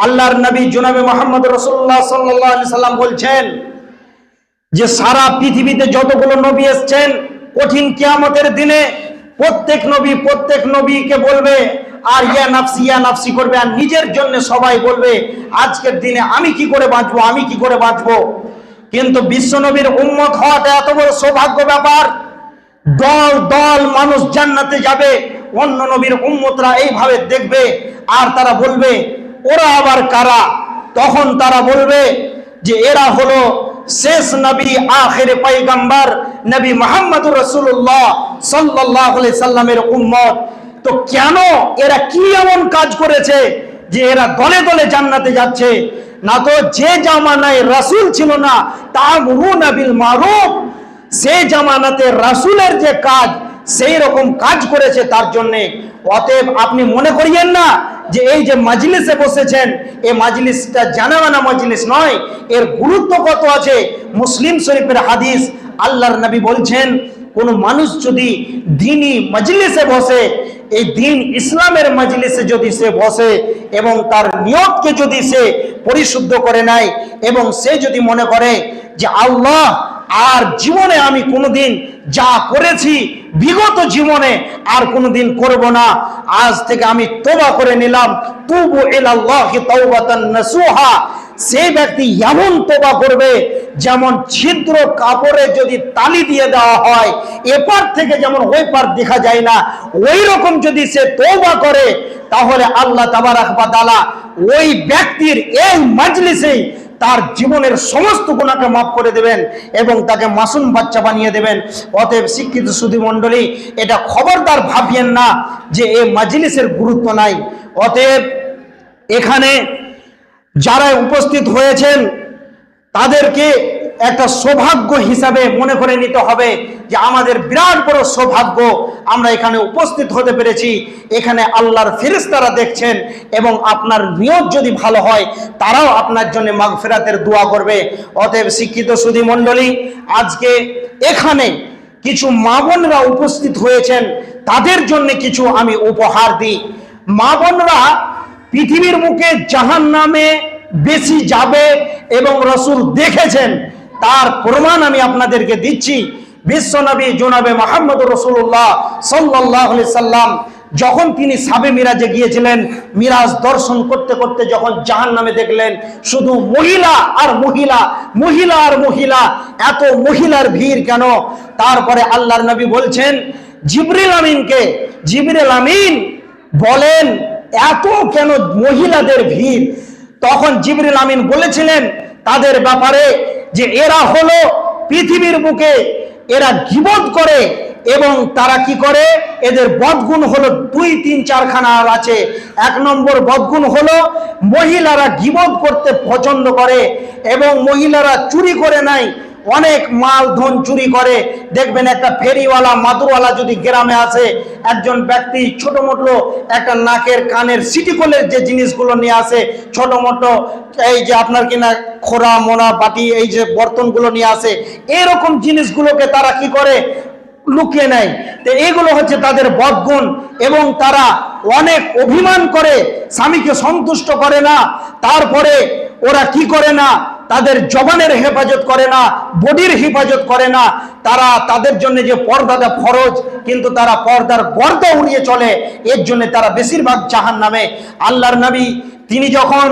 আল্লাহর নবী জনাবে মুহাম্মদ রাসূলুল্লাহ সাল্লাল্লাহু আলাইহি সাল্লাম বলছেন যে সারা পৃথিবীতে যতগুলো নবী এসেছেন, কঠিন কিয়ামতের দিনে প্রত্যেক নবীকে বলবে, আর ইয়া নাফসি করবে, আর নিজের জন্য সবাই বলবে আজকের দিনে আমি কি করে বাঁচবো, আমি কি করে বাঁচবো। কিন্তু বিশ্বনবীর উম্মত হওয়াটা এত বড় সৌভাগ্য ব্যাপার। দল দল মানুষ জান্নাতে যাবে, অন্য নবীর উম্মতরা এইভাবে দেখবে আর তারা বলবে ওরা আবার কারা। তখন তারা বলবে যে এরা হলো শেষ নবী, আখির পয়গম্বর নবী মুহাম্মদুর রাসূলুল্লাহ সাল্লাল্লাহু আলাইহি সাল্লামের উম্মত। তো কেন এরা কি এমন কাজ করেছে যে এরা দলে দলে জান্নাতে যাচ্ছে? না তো যে জামানায় রাসূল ছিল না, তা'মুরুনা বিল মারুফ, সেই জামানাতে রাসূলের যে কাজ সেই রকম কাজ করেছে তার জন্য। অতএব আপনি মনে করিয়েন না যে এই যে মাজলিসে বসেছেন এই মাজলিসটা জানামানা মাজলিস নয়, এর গুরুত্ব কত আছে। মুসলিম শরীফের হাদিস, আল্লাহর নবী বলছেন কোন মানুষ যদি দ্বীনি মাজলিসে বসে, এই দ্বীন ইসলামের মাজলিসে যদি সে বসে এবং তার নিয়তকে যদি সে পরিশুদ্ধ করে নেয় এবং সে যদি মনে করে যে আল্লাহ আর জীবনে আমি কোনোদিন যা করেছি বিগত জীবনে আর কোনোদিন করব না, আজ থেকে আমি তওবা করে নিলাম, তুবু ইলাল্লাহি তাওবাতান নাসুহা, সেই ব্যক্তি এমন তওবা করবে যেমন ছিদ্র কাপড়ে যদি তালি দিয়ে দেওয়া হয় এপার থেকে যেমন ওই পার দেখা যায় না, ওই রকম যদি সে তওবা করে তাহলে আল্লাহ তাবারাক ওয়া তাআলা ওই ব্যক্তির এই মাজলিসেই তার জীবনের সমস্ত গুনাহকে মাফ করে দেবেন এবং তাকে মাসুম বাচ্চা বানিয়ে দেবেন। অতএব শিক্ষিত সুধী মণ্ডলী, এটা খবরদার ভাবিয়েন না যে এই মাজলিসের গুরুত্ব নাই। অতএব এখানে যারা উপস্থিত হয়েছেন তাদেরকে একটা সৌভাগ্য হিসাবে মনে করে নিতে হবে যে আমাদের বিরাট বড় সৌভাগ্য, আমরা এখানে উপস্থিত হতে পেরেছি। এখানে আল্লাহর ফেরেশতারা দেখছেন এবং আপনার নিয়ত যদি ভালো হয় তারাও আপনার জন্য মাগফিরাতের দোয়া করবে। অতএব শিক্ষিত সুধী মণ্ডলী, আজকে এখানে কিছু মা বোনরা উপস্থিত হয়েছেন, তাদের জন্য কিছু আমি উপহার দিই। মা বোনরা পৃথিবীর মুখে জাহান্নামে বেশি যাবে এবং রাসূল দেখেছেন, তার প্রমাণ আমি আপনাদেরকে দিচ্ছি। বিশ্বনবী জনাবে মুহাম্মদুর রাসূলুল্লাহ সাল্লাল্লাহু আলাইহি সাল্লাম যখন তিনি সাবে মিরাজে গিয়েছিলেন, মিরাজ দর্শন করতে করতে যখন জাহান্নামে দেখলেন শুধু মহিলা আর মহিলা, মহিলা আর মহিলা, এত মহিলার ভিড় কেন? তারপরে আল্লাহর নবী বলছেন জিবরিল আমিনকে, জিবরিল আমিন বলেন এত কেন মহিলাদের ভিড়? তখন জিবরিল আমিন বলেছিলেন তাদের ব্যাপারে যে এরা হলো পৃথিবীর বুকে এরা গীবত করে এবং তারা কি করে, এদের বদগুণ হলো 2, 3, 4 খানা আছে। 1 নম্বর বদগুণ হলো মহিলারা গীবত করতে পছন্দ করে এবং মহিলারা চুরি করে নাই, অনেক মাল ধন চুরি করে। দেখবেন একটা ফেরিওয়ালা মাদুরওয়ালা যদি গ্রামে আসে, একজন ব্যক্তি ছোট মোটো একটা নাকের কানের সিটিকলের যে জিনিসগুলো নিয়ে আসে, ছোট মোটো এই যে আপনার কিনা খোরা মোনা বাটি এই যে বর্তনগুলো নিয়ে আসে, এরকম জিনিসগুলোকে তারা কি করে, লুকিয়ে নেয়। তো এগুলো হচ্ছে তাদের বদগুণ এবং তারা অনেক অভিমান করে, স্বামীকে সন্তুষ্ট করে না। তারপরে ওরা কি করে না, তাদের জবানের হেফাজত করে না, বডির হেফাজত করে না। তারা তাদের জন্য যে পর্দাটা ফরজ, কিন্তু তারা পর্দার পর্দা উড়িয়ে চলে, এর জন্য তারা বেশিরভাগ জাহান্নামে। আল্লাহর নবী তিনি যখন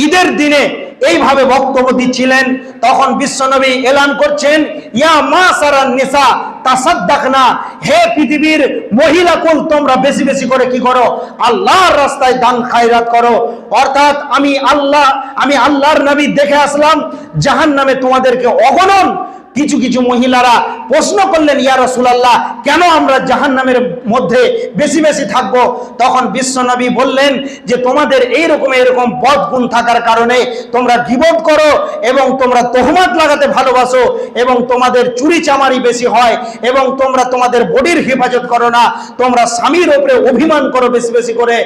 ঈদের দিনে এইভাবে বক্তব্য দিচ্ছিলেন তখন বিশ্বনবী এলান করছেন ইয়া মাসারান নিসা তাসাদ্দাকনা, হে পৃথিবীর মহিলাকুল তোমরা বেশি বেশি করে কি করো, আল্লাহর রাস্তায় দান খায়রাত করো। অর্থাৎ আমি আল্লাহর নবী দেখে আসলাম জাহান্নামে তোমাদেরকে অগণন। কিছু কিছু মহিলারা প্রশ্ন করলেন ইয়া রাসূলুল্লাহ, কেন আমরা জাহান্নামের মধ্যে বেশি বেশি থাকব? তখন বিশ্বনবী বললেন যে তোমাদের এরকম বদগুণ থাকার কারণে তোমরা গীবত করো এবং তোমরা তোহমত লাগাতে ভালোবাসো এবং তোমাদের চুরি চামারি বেশি হয় এবং তোমরা তোমাদের বডির হেফাজত করো না, তোমরা স্বামীর উপরে অভিমান করো বেশি বেশি করে।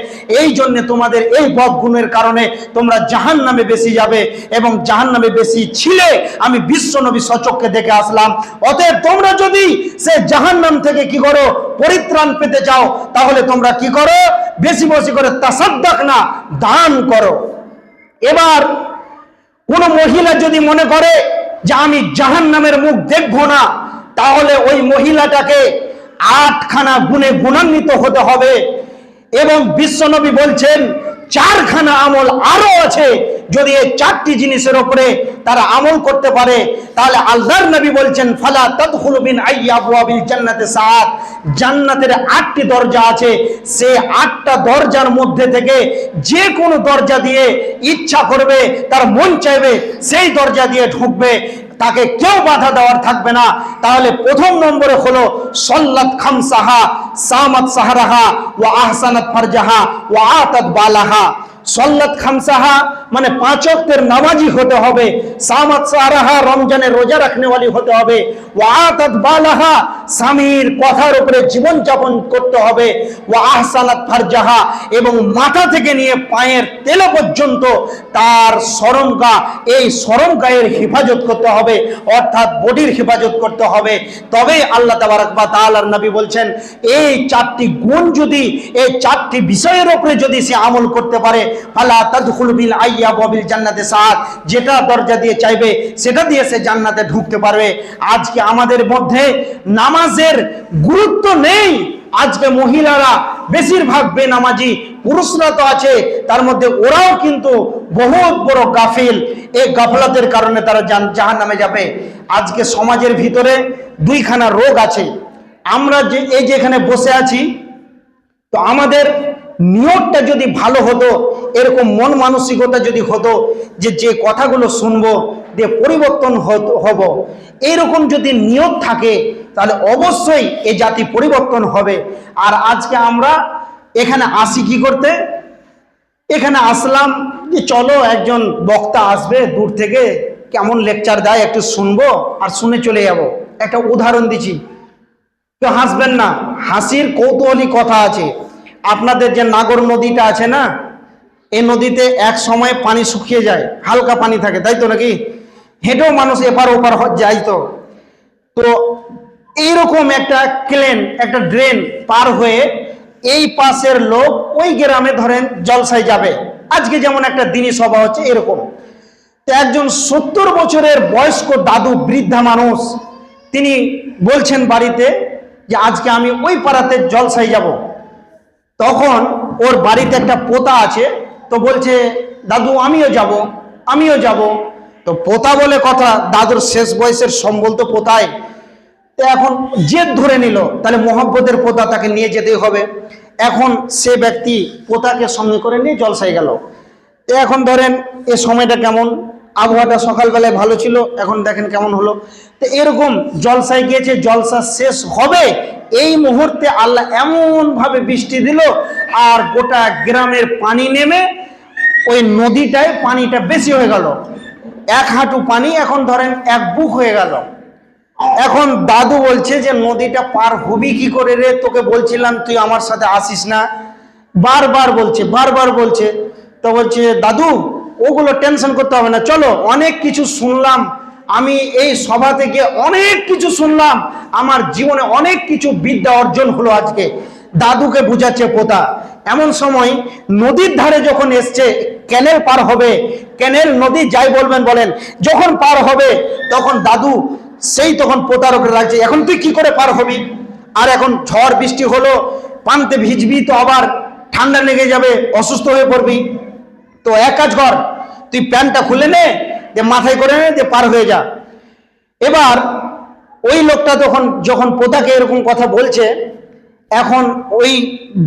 এই জন্য তোমাদের এই বদগুণের কারণে তোমরা জাহান্নামে বেশি যাবে এবং জাহান্নামে বেশি ছিলে আমি বিশ্বনবী সচক্ষে দেখে আসলাম। অতএব তোমরা যদি সে জাহান্নাম থেকে কি করো, পরিত্রাণ পেতে চাও, তাহলে তোমরা কি করো, বেশি বেশি করে তাসাদ্দাক না, দান করো। এবার কোন মহিলা যদি মনে করে যে আমি জাহান্নামের মুখ দেখবো না, তাহলে ওই মহিলাটাকে 8 খানা গুণে গুণান্বিত হতে হবে। এবং বিশ্বনবী বলছেন চারখানা আমল আরো আছে, যদি এই চারটি জিনিসের উপরে তারা আমল করতে পারে তাহলে আল্লাহর নবী বলছেন ফালা তাদখুলু মিন আইয়ি আবওয়াবিল জান্নাতি সাআত, জান্নাতের 8টি দরজা আছে, সেই 8টা দরজার মধ্যে থেকে যে কোনো দরজা দিয়ে ইচ্ছা করবে, তার মন চাইবে সেই দরজা দিয়ে ঢুকবে, তাকে কেউ বাধা দেওয়ার থাকবে না। তাহলে প্রথম নম্বরে হলো সল্লাত খামসাহা সামাত সাহারাহা ওয়া আহসানাত ফারজাহা ওয়া আতাত বালাহা। সল্লাত খামসাহা মানে 5 ওয়াক্তের নামাজি হতে হবে, সামাত সাহারাহা রমজানের রোজা রাখনেওয়ালি হতে হবে, ওয়া আতাত বালাহা স্বামীর কথার উপরে জীবন যাপন করতে হবে, ওয়া আহসানাত ফারজাহা এবং মাথা থেকে নিয়ে পায়ের তেল পর্যন্ত তার শরমগা, এই শরমগায়ের হেফাজত করতে হবে, অর্থাৎ বডির হেফাজত করতে হবে। তবে আল্লাহ তাবারক ওয়া তাআলার নবী বলছেন এই 4টি গুণ যদি, এই 4টি বিষয়ের উপরে যদি সে আমল করতে পারে ফালা তাদখুলু বিল আইয়ি আবওয়াবিল জান্নাতি সাআত, যেটা দরজা দিয়ে চাইবে সেটা দিয়ে সে জান্নাতে ঢুকতে পারবে। আজকে আমাদের মধ্যে নামাজের গুরুত্ব নেই, আজকে মহিলারা বেশিরভাগ বেনামাজি, পুরুষরা তো আছে তার মধ্যে ওরাও কিন্তু বহুত বড় গাফিল, এই গাফলাতের কারণে তারা জাহান্নামে যাবে। আজকে সমাজের ভিতরে 2খানা রোগ আছে। আমরা যে এই যে এখানে বসে আছি, তো আমাদের নিয়তটা যদি ভালো হতো, এরকম মন মানসিকতা যদি হতো যে যে কথাগুলো শুনবো যে পরিবর্তন হব, এইরকম যদি নিয়ত থাকে তাহলে অবশ্যই এই জাতি পরিবর্তন হবে। আর আজকে আমরা এখানে আসি কি করতে? এখানে আসলাম যে চলো একজন বক্তা আসবে দূর থেকে, কেমন লেকচার দেয় একটু শুনবো আর শুনে চলে যাব। একটা উদাহরণ দিচ্ছি, কেউ হাসবেন না, হাসির কৌতূহলী কথা আছে। আপনাদের যে নাগর নদীটা আছে না, এই নদীতে এক সময় পানি শুকিয়ে যায়, হালকা পানি থাকে, তাই তো নাকি? হেঁটেও মানুষ এপার ওপার যায়। তো এইরকম একটা ক্লেন, একটা ড্রেন পার হয়ে এই পাশের লোক ওই গ্রামে ধরেন জলসায় যাবে। আজকে যেমন একটা দিনী সভা হচ্ছে এরকম, তো একজন 70 বছরের বয়স্ক দাদু, বৃদ্ধা মানুষ, তিনি বলছেন বাড়িতে যে আজকে আমি ওই পাড়াতে জলসায় যাব। তখন ওর বাড়িতে একটা পোতা আছে, তো বলছে দাদু আমিও যাব, আমিও যাব। তো পোতা বলে কথা, দাদুর শেষ বয়সের সম্বল তো পোতায়। তো এখন জেদ ধরে নিল, তাহলে মোহাব্বতের পোতা, তাকে নিয়ে যেতেই হবে। এখন সে ব্যক্তি পোতাকে সঙ্গে করে নিয়ে জলসায় গেল। তো এখন ধরেন এই সময়টা কেমন, আবহাওয়াটা সকালবেলায় ভালো ছিল, এখন দেখেন কেমন হলো। তো এরকম জলসায় গিয়েছে, জলসা শেষ হবে এই মুহূর্তে আল্লাহ এমন ভাবে বৃষ্টি দিল, আর গোটা গ্রামের পানি নেমে ওই নদীটায় পানিটা বেশি হয়ে গেল। 1 হাঁটু পানি এখন ধরেন 1 বুক হয়ে গেল। এখন দাদু বলছে যে নদীটা পার হবি কি করে রে, তোকে বলছিলাম তুই আমার সাথে আসিস না, বারবার বলছে, বারবার বলছে। তো বলছে দাদু ওগুলো টেনশন করতে হবে না, চলো অনেক কিছু শুনলাম, আমি এই সভা থেকে অনেক কিছু শুনলাম, আমার জীবনে অনেক কিছু বিদ্যা অর্জন হলো আজকে। দাদুকে বুঝাচ্ছে পোতা। এমন সময় নদীর ধারে যখন এসছে, ক্যানেল পার হবে, ক্যানেল নদী যাই বলবেন বলেন, যখন পার হবে তখন দাদু সেই তখন পোতার উপরে লাগছে, এখন তুই কি করে পার হবি, আর এখন ঝড় বৃষ্টি হলো, পানিতে ভিজবি তো আবার ঠান্ডা লেগে যাবে, অসুস্থ হয়ে পড়বি। তো এক কাজ কর, তুই প্যান্টটা খুলে নে, যে মাথায় করে নে, যে পার হয়ে যা। এবার ওই লোকটা যখন পোতাকে এরকম কথা বলছে, এখন ওই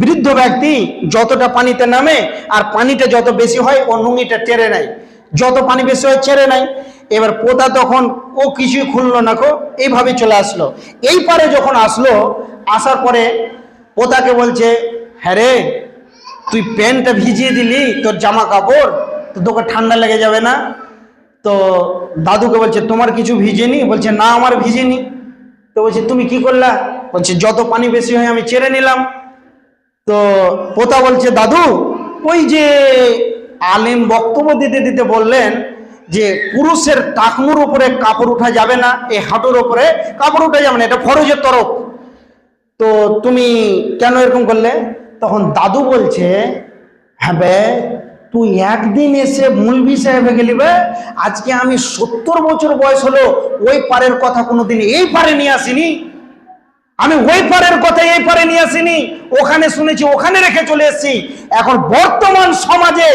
বৃদ্ধ ব্যক্তি যতটা পানিতে নামে আর পানিটা যত বেশি হয় ও নুঙ্গিটা টেনে নেয়, যত পানি বেশি হয় ছেড়ে নেয়। এবার পোতা তখন ও কিছুই খুললো না, এইভাবে চলে আসলো। এই পারে যখন আসলো, আসার পরে পোতাকে বলছে হ্যাঁ রে, তুই প্যান্টটা ভিজিয়ে দিলি, তোর জামা কাপড়, তো তোকে ঠান্ডা লেগে যাবে না? তো দাদুকে বলছে তোমার কিছু ভিজেনি? বলছে না আমার ভিজেনি। তো বলছে তুমি কি করলা? বলছে যত পানি বেশি হয় আমি ছেড়ে নিলাম। তো পোতা বলছে দাদু ওই যে আলেম বক্তব্য দিতে দিতে বললেন যে পুরুষের টাকনুর উপরে কাপড় উঠা যাবে না, এই হাঁটুর উপরে কাপড় উঠা যাবে না, এটা ফরজের তরফ, তো তুমি কেন এরকম করলে? তখন দাদু বলছে হ্যাঁ বে, তুই একদিন এসে মুলবি সাহেবে গেলি বে, আজকে আমি 70 বছর বয়স হলো ওই পারের কথা কোনোদিন এই পারে নিয়ে আসিনি। আমি ওই পারের কথা এই পারে নিয়ে আসিনি, ওখানে শুনেছি ওখানে রেখে চলে এসেছি। এখন বর্তমান সমাজে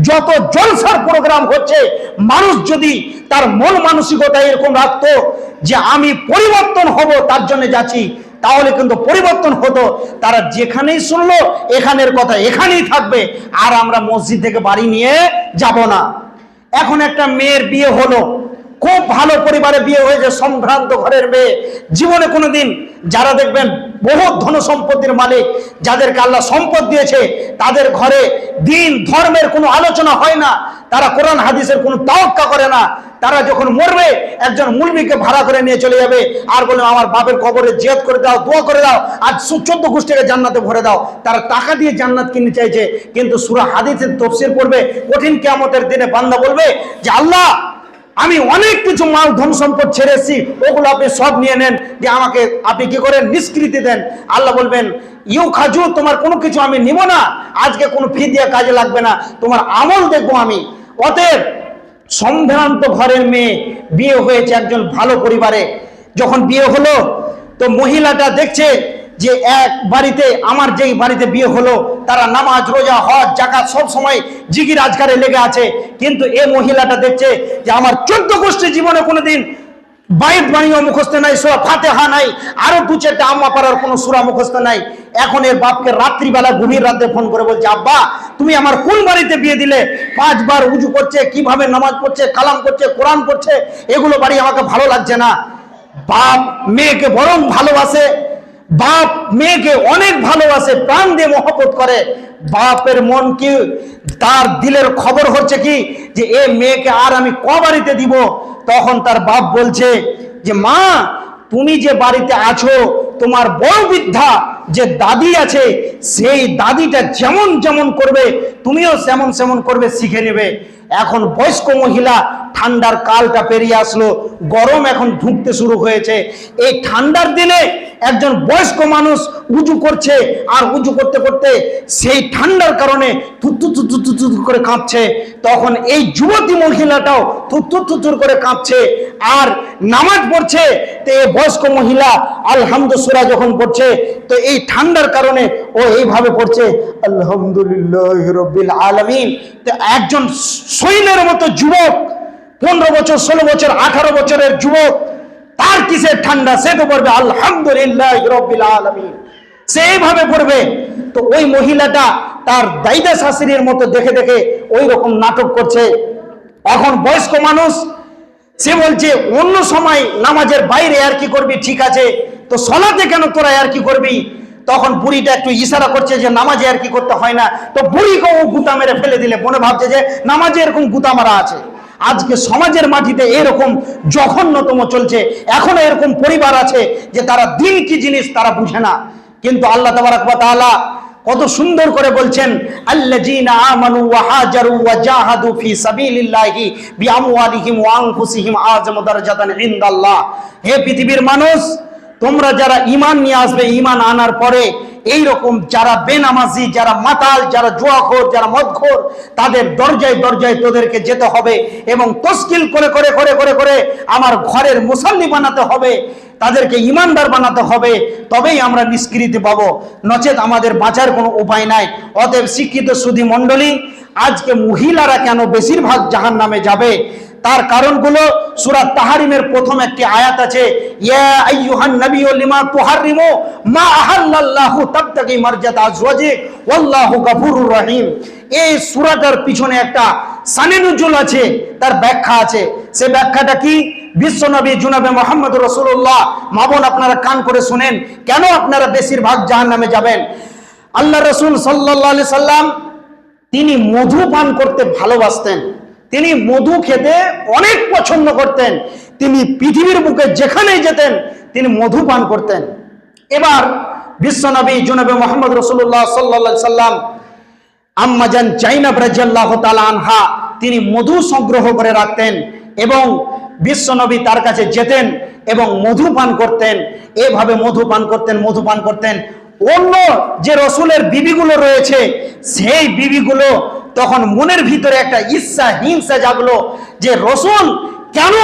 যত জলসার প্রোগ্রাম হচ্ছে, মানুষ যদি তার মন মানসিকতা এরকম রাখতো যে আমি পরিবর্তন হব তার জন্য যাচ্ছি, তাহলে কিন্তু পরিবর্তন হতো। তারা যেখানেই শুনলো এখানের কথা এখানেই থাকবে, আর আমরা মসজিদ থেকে বাড়ি নিয়ে যাব না। এখন একটা মেয়ের বিয়ে হলো, খুব ভালো পরিবারে বিয়ে হয়েছে, সম্ভ্রান্ত ঘরের মেয়ে, জীবনে কোনোদিন যারা দেখবেন বহু ধন সম্পত্তির মালিক, যাদেরকে আল্লাহ সম্পদ দিয়েছে, তাদের ঘরে দিন ধর্মের কোনো আলোচনা হয় না, তারা কোরআন হাদিসের কোনো তাওয়াক্কা করে না। তারা যখন মরবে একজন মুলবিকে ভাড়া করে নিয়ে চলে যাবে আর বলে আমার বাপের কবরে জিয়াদ করে দাও, দোয়া করে দাও, আজ 14 গোষ্ঠীকে জান্নাতে ভরে দাও। তারা টাকা দিয়ে জান্নাত কিনতে চাইছে, কিন্তু সূরা হাদিসের তাফসীর পড়বে, কঠিন কিয়ামতের দিনে বান্দা বলবে যে আল্লাহ আমি অনেক কিছু মাল ধন সম্পদ ছেড়ে এসেছি, ওগুলো আপনি সব নিয়ে নেন, যে আমাকে আপনি কি করেন নিষ্কৃতি দেন। আল্লাহ বলবেন ইউ খাজু, তোমার কোনো কিছু আমি নিব না, আজকে কোনো ফি দিয়ে কাজে লাগবে না, তোমার আমল দেখবো আমি। অতএব সম্ভ্রান্ত ঘরের মেয়ে বিয়ে হয়েছে একজন ভালো পরিবারে, যখন বিয়ে হলো তো মহিলাটা দেখছে যে এক বাড়িতে, আমার যেই বাড়িতে বিয়ে হলো তারা নামাজ রোজা হজ যাকাত সব সময় জিকির আজকারে লেগে আছে, কিন্তু এই মহিলাটা দেখছে যে আমার 14 গোষ্ঠী জীবনে কোনোদিন বাইত বাণীও মুখস্থ নাই, সূরা ফাতিহা নাই, আরো 2-4টা আম্মা পাড়ার কোনো সূরা মুখস্থ নাই। এখন এর বাপকে রাত্রিবেলা গভীর রাতে ফোন করে বলছে আব্বা তুমি আমার কোন বাড়িতে বিয়ে দিলে, 5 বার উজু করছে, কিভাবে নামাজ পড়ছে, কালাম করছে, কোরআন পড়ছে, এগুলো বাড়ি আমাকে ভালো লাগছে না। বাপ মেয়েকে বরং ভালোবাসে, বাপ মেয়েকে অনেক ভালোবাসে, প্রাণ দিয়ে মহব্বত করে। বাপের মন কি, তার দিলের খবর হচ্ছে কি যে এ মেয়েকে আর আমি বাড়িতে দিব। তখন তার বাপ বলছে যে মা তুমি যে বাড়িতে আছো, তোমার বড় বৃদ্ধা যে দাদি আছে, সেই দাদিটা যেমন যেমন করবে তুমিও সেমন সেমন করবে, শিখে নেবে। এখন বয়স্ক মহিলা, ঠান্ডার কালটা পেরিয়ে আসলো, গরম এখন ঢুকতে শুরু হয়েছে। এই ঠান্ডার দিনে একজন বয়স্ক মানুষ উজু করছে, আর উজু করতে করতে সেই ঠান্ডার কারণে থুথু করে কাঁপছে। তখন এই যুবতী মহিলাটাও থুথু করে কাঁপছে আর নামাজ পড়ছে। তো এই বয়স্ক মহিলা আলহামদু সূরা যখন পড়ছে, তো এই ঠান্ডার কারণে ও এইভাবে পড়ছে আলহামদুলিল্লাহ রাব্বিল আলামিন। তো একজন সৈন্যের মতো যুবক, 15 বছর 16 বছর 18 বছরের যুবক, তার কিসের ঠান্ডা, সে তো পড়বে আলহামদুলিল্লাহ রাব্বিল আলামিন, সে এইভাবে পড়বে। তো ওই মহিলাটা তার দাইদা শাশুড়ির মতো দেখে দেখে ওই রকম নাটক করছে। এখন বয়স্ক মানুষ, সে বলছে অন্য সময় নামাজের বাইরে আর কি করবি, ঠিক আছে, তো সলাতে কেন তোরা আর কি করবি? তখন বুড়িটা একটু ইশারা করছে যে নামাজে আর কি করতে হয় না। তো বুড়িকে ও গুতা মেরে ফেলে দিলে, মনে ভাবছে যে নামাজে এরকম গুতা মারা আছে। আজকে সমাজের মাটিতে এরকম জঘন্যতম চলছে। এখনো এরকম পরিবার আছে যে তারা দিন কি জিনিস তারা বুঝে না। কিন্তু আল্লাহ তাবারাক ওয়া তাআলা কত সুন্দর করে বলছেন আল্লাযীনা আমানু ওয়া হাজারু ওয়া জাহাদু ফি সাবিলিল্লাহি বিআমওয়ালিহিম ওয়া আনফুসিহিম আযমু দারাজাতান ইনদাল্লাহ। হে পৃথিবীর মানুষ, তোমরা যারা ঈমান নিয়ে আসবে, ঈমান আনার পরে এই রকম যারা বেনামাজি, যারা মাতাল, যারা জুয়াখোর, যারা মদখোর, তাদের দরজায় দরজায় তোদেরকে যেতে হবে এবং তশকিল করে করে করে করে করে আমার ঘরের মুসাল্লি বানাতে হবে, তাদেরকে ঈমানদার বানাতে হবে, তবেই আমরা নিষ্কৃতি পাবো, নচেত আমাদের বাঁচার কোনো উপায় নাই। অতএব শিক্ষিত সুধী মণ্ডলী, আজকে মহিলারা কেন বেশিরভাগ জাহান্নামে যাবে তার কারণগুলো সূরা তাহরিমের প্রথম একটি আয়াত আছে, ইয়া আইয়ুহান নাবিয়্যু লিমা তুহাররিমু মা আহাল্লাল্লাহু তাবতাগি মারজাতা আজওয়াজিক ওয়াল্লাহু গফুরুর রহিম। এই সূরাটার পিছনে একটা শানে নুজুল আছে, তার ব্যাখ্যা আছে। সে ব্যাখ্যাটা কি? বিশ্বনবী জনাবে মুহাম্মদ রাসূলুল্লাহ, মা বোন আপনারা কান করে শুনেন, কেন আপনারা বেশিরভাগ জাহান্নামে যাবেন। আল্লাহ রাসূল সাল্লাল্লাহু আলাইহি সাল্লাম তিনি মধু পান করতে ভালোবাসতেন, তিনি মধু খেতে অনেক পছন্দ করতেন। তিনি পৃথিবীর বুকে যেখানেই যেতেন তিনি মধু পান করতেন। এবার বিশ্বনবী জনাবে মুহাম্মদ রাসূলুল্লাহ সাল্লাল্লাহু আলাইহি সাল্লাম আম্মা জান জাইনাব রাদিয়াল্লাহু তাআলা আনহা, তিনি মধু সংগ্রহ করে রাখতেন এবং বিশ্বনবী তার কাছে যেতেন এবং মধু পান করতেন। এভাবে মধু পান করতেন। অন্য যে রসুলের বিবিগুলো রয়েছে, সেই বিবিগুলো তখন মনের ভিতরে একটা ঈর্ষা হিংসা জাগলো যে রসুল কেন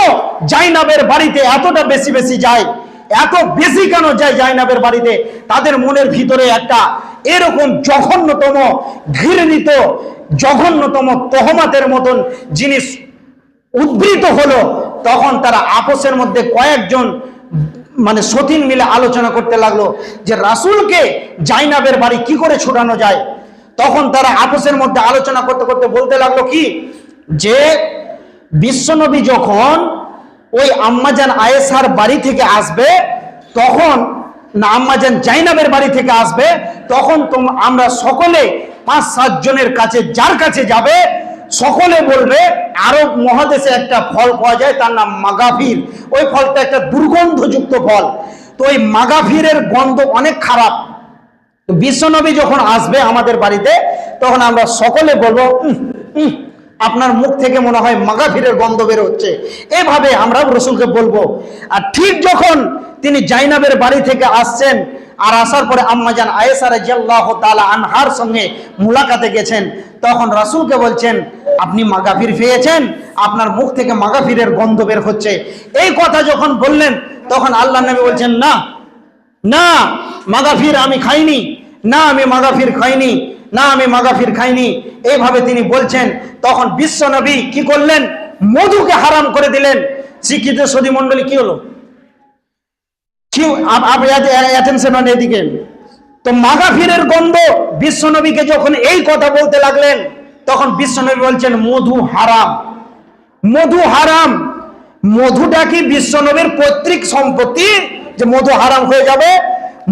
জাইনাবের বাড়িতে এতটা বেশি বেশি যায়, এত বেশি কেন যায় জাইনাবের বাড়িতে? তাদের মনের ভিতরে একটা এরকম জঘন্যতম ঘৃণিত জঘন্যতম তহমাতের মতন জিনিস উদ্ভূত হলো। তখন তারা আপোষের মধ্যে কয়েকজন মানে সতীন মিলে আলোচনা করতে লাগলো যে রাসূলকে জাইনাবের বাড়ি কি করে ছুটানো যায়। তখন তারা আপোষের মধ্যে আলোচনা করতে করতে বলতে লাগলো কি, যে বিশ্বনবী যখন ওই আম্মাজান আয়েশার বাড়ি থেকে আসবে, তখন না আম্মাজান জাইনাবের বাড়ি থেকে আসবে, তখন আমরা সকলে 5-7 জনের কাছে, যার কাছে যাবে সকলে বলবে আরব মহাদেশে একটা ফল পাওয়া যায়, তার নাম মাগাফির। ওই ফলটা একটা দুর্গন্ধযুক্ত ফল। তো ওই মাগাফিরের গন্ধ অনেক খারাপ। বিশ্বনবী যখন আসবে আমাদের বাড়িতে, তখন আমরা সকলে বলবো আপনার মুখ থেকে মনে হয় মাগাফিরের গন্ধ বের হচ্ছে, এভাবে আমরা রসুলকে বলবো। আর ঠিক যখন তিনি জাইনাবের বাড়ি থেকে আসছেন, আর আসার পরে আম্মাজান আয়েশা রাদিয়াল্লাহু তাআলা আনহার সঙ্গে মুলাকাতে গেছেন, তখন রাসূলকে বলছেন আপনি মাগাফির পেয়েছেন, আপনার মুখ থেকে মাগাফিরের গন্ধ বের হচ্ছে। এই কথা যখন বললেন, তখন আল্লাহর নবী বলছেন না না, মাগাফির আমি খাইনি, না আমি মাগাফির খাইনি, না আমি মাগাফির খাইনি, এইভাবে তিনি বলছেন। তখন বিশ্ব নবী কি করলেন? মধুকে হারাম করে দিলেন। শিক্ষিত সদী মণ্ডলী, কি হলো? কি অ্যাটেনশন অন এদিকে। তো মাগাফিরের গন্ধ, বিশ্ব নবীকে যখন এই কথা বলতে লাগলেন, তখন বিশ্ব নবী বলছেন মধু হারাম, মধু হারাম। মধুটা কি বিশ্ব নবীর পৈতৃক সম্পত্তি যে মধু হারাম হয়ে যাবে?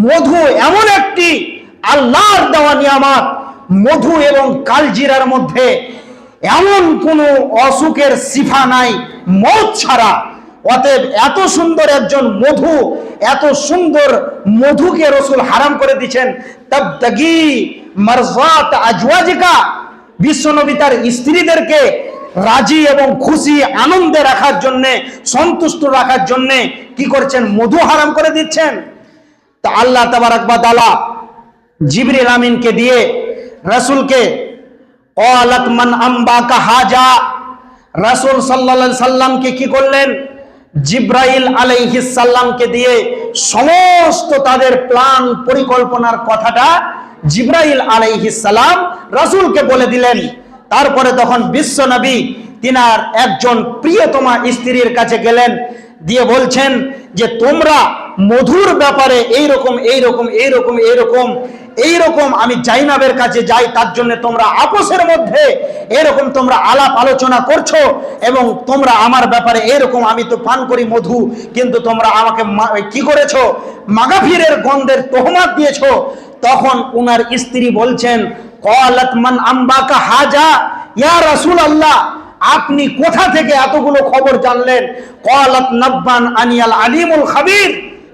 মধু এমন একটি আল্লাহর দেওয়া নিয়ামত। মধু এবং কালজিরার মধ্যে এমন কোনো অসুখের শিফা নাই মৌত ছাড়া। অতএব এত সুন্দর একজন মধু, এত সুন্দর মধুকে রসুল হারাম করে দিচ্ছেন। তাবতাগি মারজাত আজওয়াজিকা, বিশ্বনবী তার স্ত্রীদেরকে রাজি এবং খুশি আনন্দে রাখার জন্য, সন্তুষ্ট রাখার জন্য কি করছেন? মধু হারাম করে দিচ্ছেন। তা আল্লাহ তাবারাক ওয়া তাআলা জিবরিল আমিনকে দিয়ে রাসূলকে ক্বালাত মান আম্বাকা হাজা, রাসূল সাল্লাল্লাহু আলাইহি সাল্লামকে কি করলেন? জিব্রাইল আলাইহিস সালামকে দিয়ে সমস্ত তাদের প্ল্যান পরিকল্পনার কথাটা জিব্রাইল আলাইহিস সালাম রাসূলকে বলে দিলেন। তারপরে তখন বিশ্ব নবী তিনার একজন প্রিয়তমা স্ত্রীর কাছে গেলেন, দিয়ে বলছেন যে তোমরা মধুর ব্যাপারে এইরকম এইরকম এইরকম এইরকম এইরকম আমি জাইনাবের কাছে যাই, তার জন্য তোমরা আপোষের মধ্যে এরকম তোমরা আলাপ আলোচনা করছো, এবং তোমরা আমার ব্যাপারে এরকম, আমি তো পান করি মধু, কিন্তু তোমরা আমাকে কি করেছো? মাগাফিরের গন্ধের তোহমাত দিয়েছো। তখন উনার স্ত্রী বলছেন ক্বালাত মান আম্বাকা হাজা, ইয়া রাসূলুল্লাহ আপনি কোথা থেকে এতগুলো খবর জানলেন? ক্বালাত নাব্বান আনিয়াল আলিমুল খাবীর,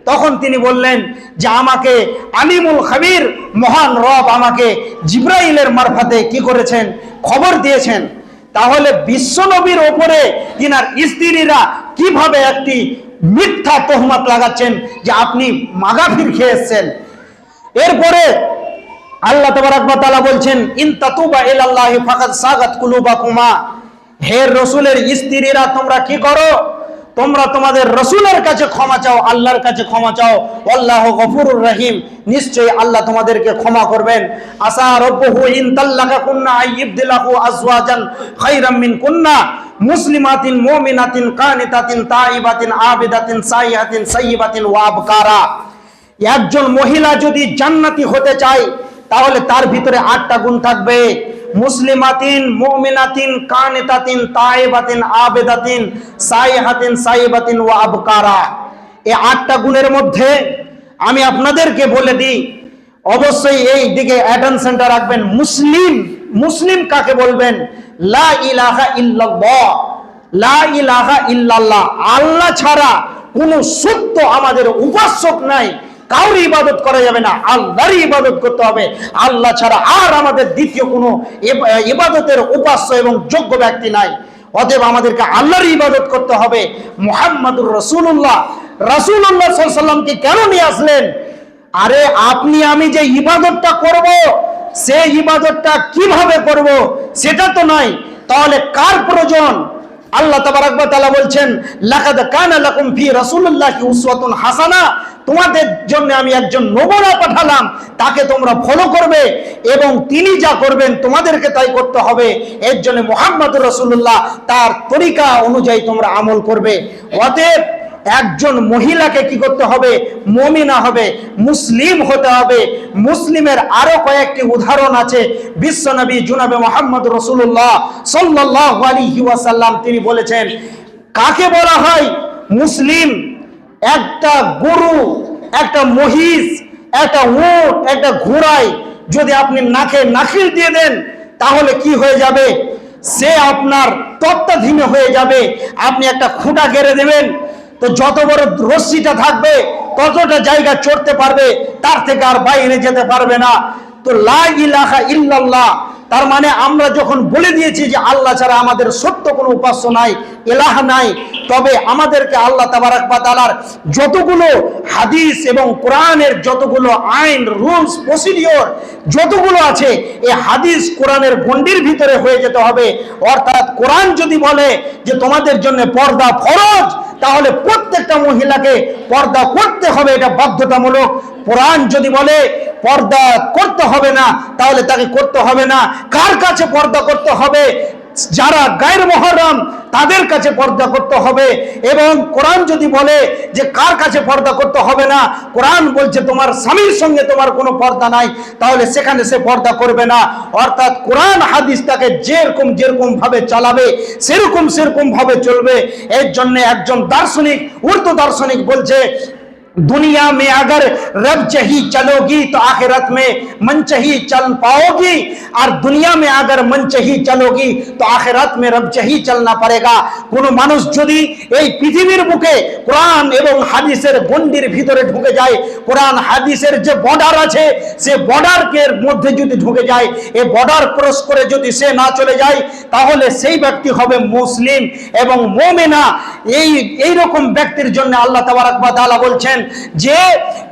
তখন তিনি বললেন যে আমাকে আলিমুল খাবীর মহান রব আমাকে জিব্রাইলের মারফতে কি করেছেন? খবর দিয়েছেন। তাহলে বিশ্বনবীর ওপরে তিনার স্ত্রীরা কিভাবে একটি মিথ্যা তোহমত লাগাচ্ছেন যে আপনি মাগাফির খেয়েছেন। এরপরে আল্লাহ তাবারাক ওয়া তাআলা বলছেন ইন তাতুবা ইলাল্লাহি ফাকাদ সাগাত কুলুবাকুমা, হে রাসূলের স্ত্রীরা তোমরা কি করো? তোমরা তোমাদের রাসূলের কাছে ক্ষমা চাও, আল্লাহর কাছে ক্ষমা চাও। আল্লাহু গফুরুর রহিম, নিশ্চয়ই আল্লাহ তোমাদেরকে ক্ষমা করবেন। আসা রাব্বুহু ইন তাল্লাকাকুন্না আইয়িবদিলাহু আজওয়াজান খায়রাম মিনকুন্না মুসলিমাতিন মুমিনাতিন কানিতাতিন তাইবাতিন আবিদাতিন সাইহাতিন সাইয়্যিবাতিন ওয়া আবকারা। একজন মহিলা যদি জান্নাতি হতে চায়, তাহলে তার ভিতরে 8টা গুণ থাকবে। মুসলিমাতিন মুমিনাতিন কানিতাতিন তাইবাতিন আবেদাতিন সাইহাতিন সাইবাতিন ওয়া আবকারা। এই 8টা গুণের মধ্যে আমি আপনাদেরকে বলে দিই, অবশ্যই এই দিকে অ্যাটেনশনটা রাখবেন। মুসলিম, মুসলিম কাকে বলবেন? লা ইলাহা ইল্লাল্লাহ, লা ইলাহা ইল্লাল্লাহ, আল্লাহ ছাড়া কোনো সত্য আমাদের উপাস্যক নাই, কাউর ইবাদত করা যাবে না, আল্লাহরই ইবাদত করতে হবে। আল্লাহ ছাড়া আর আমাদের দ্বিতীয় কোনো ইবাদতের উপাস্য এবং যোগ্য ব্যক্তি নাই। অতএব আমাদেরকে আল্লাহর ইবাদত করতে হবে। মুহাম্মাদুর রাসূলুল্লাহ, রাসূলুল্লাহ সাল্লাল্লাহু আলাইহি ওয়াসাল্লামকে কেন নিয়ে আসলেন? আরে আপনি আমি যে ইবাদতটা করব, সেই ইবাদতটা কিভাবে করব সেটা তো নয়। তাহলে কার প্রয়োজন? আল্লাহ তাবারাক ওয়া তাআলা বলছেন, লাকাদ কানা লাকুম ফি রাসূলিল্লাহি উসওয়াতুন হাসানা, তোমাদের জন্য আমি একজন নমুনা পাঠালাম, তাকে তোমরা ফলো করবে এবং তিনি যা করবেন তোমাদেরকে তাই করতে হবে। এর জন্য মুহাম্মদুর রাসূলুল্লাহ তার তরিকা অনুযায়ী তোমরা আমল করবে। অতএব একজন মহিলাকে কি করতে হবে? মুমিনা হবে, মুসলিম হতে হবে। মুসলিমের আরো কয়েকটি উদাহরণ আছে। বিশ্বনবী জনাবে মুহাম্মদ রাসূলুল্লাহ সাল্লাল্লাহু আলাইহি ওয়াসাল্লাম তিনি বলেছেন, কাকে বলা হয় মুসলিম? একটা গরু, একটা মহিষ, একটা উট, একটা ঘোড়ায় যদি আপনি নাকে নাখিল দিয়ে দেন তাহলে কি হয়ে যাবে? সে আপনার তত্ত্বাধীনে হয়ে যাবে। আপনি একটা খুঁটা গেড়ে দেবেন তো যত বড় রশ্মিটা থাকবে ততটা জায়গা চড়তে পারবে, তার থেকে আর বাইরে যেতে পারবে না। তো লা ইলাহা ইল্লাল্লাহ, তার মানে আমরা যখন বলে দিয়েছি যে আল্লাহ ছাড়া আমাদের সত্য কোনো উপাস্য নাই, ইলাহ নাই, তবে আমাদেরকে আল্লাহ তাবারাক ওয়া তাআলার যতগুলো হাদিস এবং কোরআনের যতগুলো আইন, রুলস, প্রসিডিওর যতগুলো আছে, এই হাদিস কোরআনের গণ্ডির ভিতরে হয়ে যেতে হবে। অর্থাৎ কোরআন যদি বলে যে তোমাদের জন্য পর্দা ফরজ, তাহলে প্রত্যেকটা মহিলাকে পর্দা করতে হবে, এটা বাধ্যতামূলক। কোরআন যদি বলে পর্দা করতে হবে না, তাহলে তাকে করতে হবে না। কার কাছে পর্দা করতে হবে? যারা গায়র মুহররম তাদের কাছে পর্দা করতে হবে। এবং কোরআন যদি বলে যে কার কাছে পর্দা করতে হবে না, কোরআন বলছে তোমার স্বামীর সঙ্গে তোমার কোনো পর্দা নাই, তাহলে সেখানে সে পর্দা করবে না। অর্থাৎ কোরআন হাদিস তাকে যেরকম যেরকম ভাবে চালাবে সেরকম সেরকম ভাবে চলবে। এর জন্য একজন দার্শনিক, উর্দু দার্শনিক বলছে, दुनिया में अगर रब चाही चलोगी तो आखिरत में मन चाही चल पाओगी, और दुनिया में अगर मन चाही चलोगी तो आखिरत में रब चाही चलना पड़ेगा। কোনো মানুষ যদি এই পৃথিবীর বুকে কোরআন এবং হাদিসের গণ্ডির ভিতরে ঢুকে যায়, কোরআন হাদিসের যে বর্ডার আছে সে বর্ডারকে মধ্যে যদি ঢুকে যায়, এই বর্ডার ক্রস করে যদি সে না চলে যায়, তাহলে সেই ব্যক্তি হবে মুসলিম এবং মুমিনা। এই রকম ব্যক্তির জন্য আল্লাহ তাবারাক ওয়া তাআলা বলছেন যে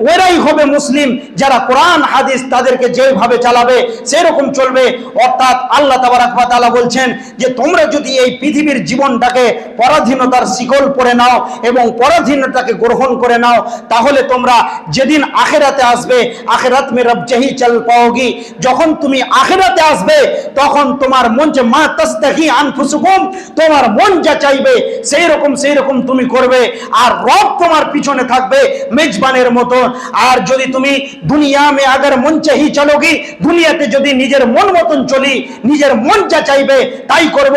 ওরাই হবে মুসলিম যারা কোরআন হাদিস তাদেরকে যেভাবে চালাবে সেরকম চলবে। অর্থাৎ আল্লাহ তাবারাক ওয়া তাআলা বলছেন যে তোমরা যদি এই পৃথিবীর জীবনটাকে পরাধীনতার শিকল পরে নাও এবং পরাধীনতাকে গ্রহণ করে নাও, তাহলে তোমরা যেদিন আখিরাতে আসবে, আখিরাত মে রব চাহি চল পাওগি, যখন তুমি আখিরাতে আসবে তখন তোমার মন যে মা তাস্তাহি আনফুসুকুম, তোমার মন যা চাইবে সেই রকম তুমি করবে, আর রব তোমার পিছনে থাকবে মেজবানের মতো। আর যদি তুমি দুনিয়া মে আগর মন চাহি চলোগি, দুনিয়াতে যদি নিজের মন মতন চলি, নিজের মন যা চাইবে তাই করব।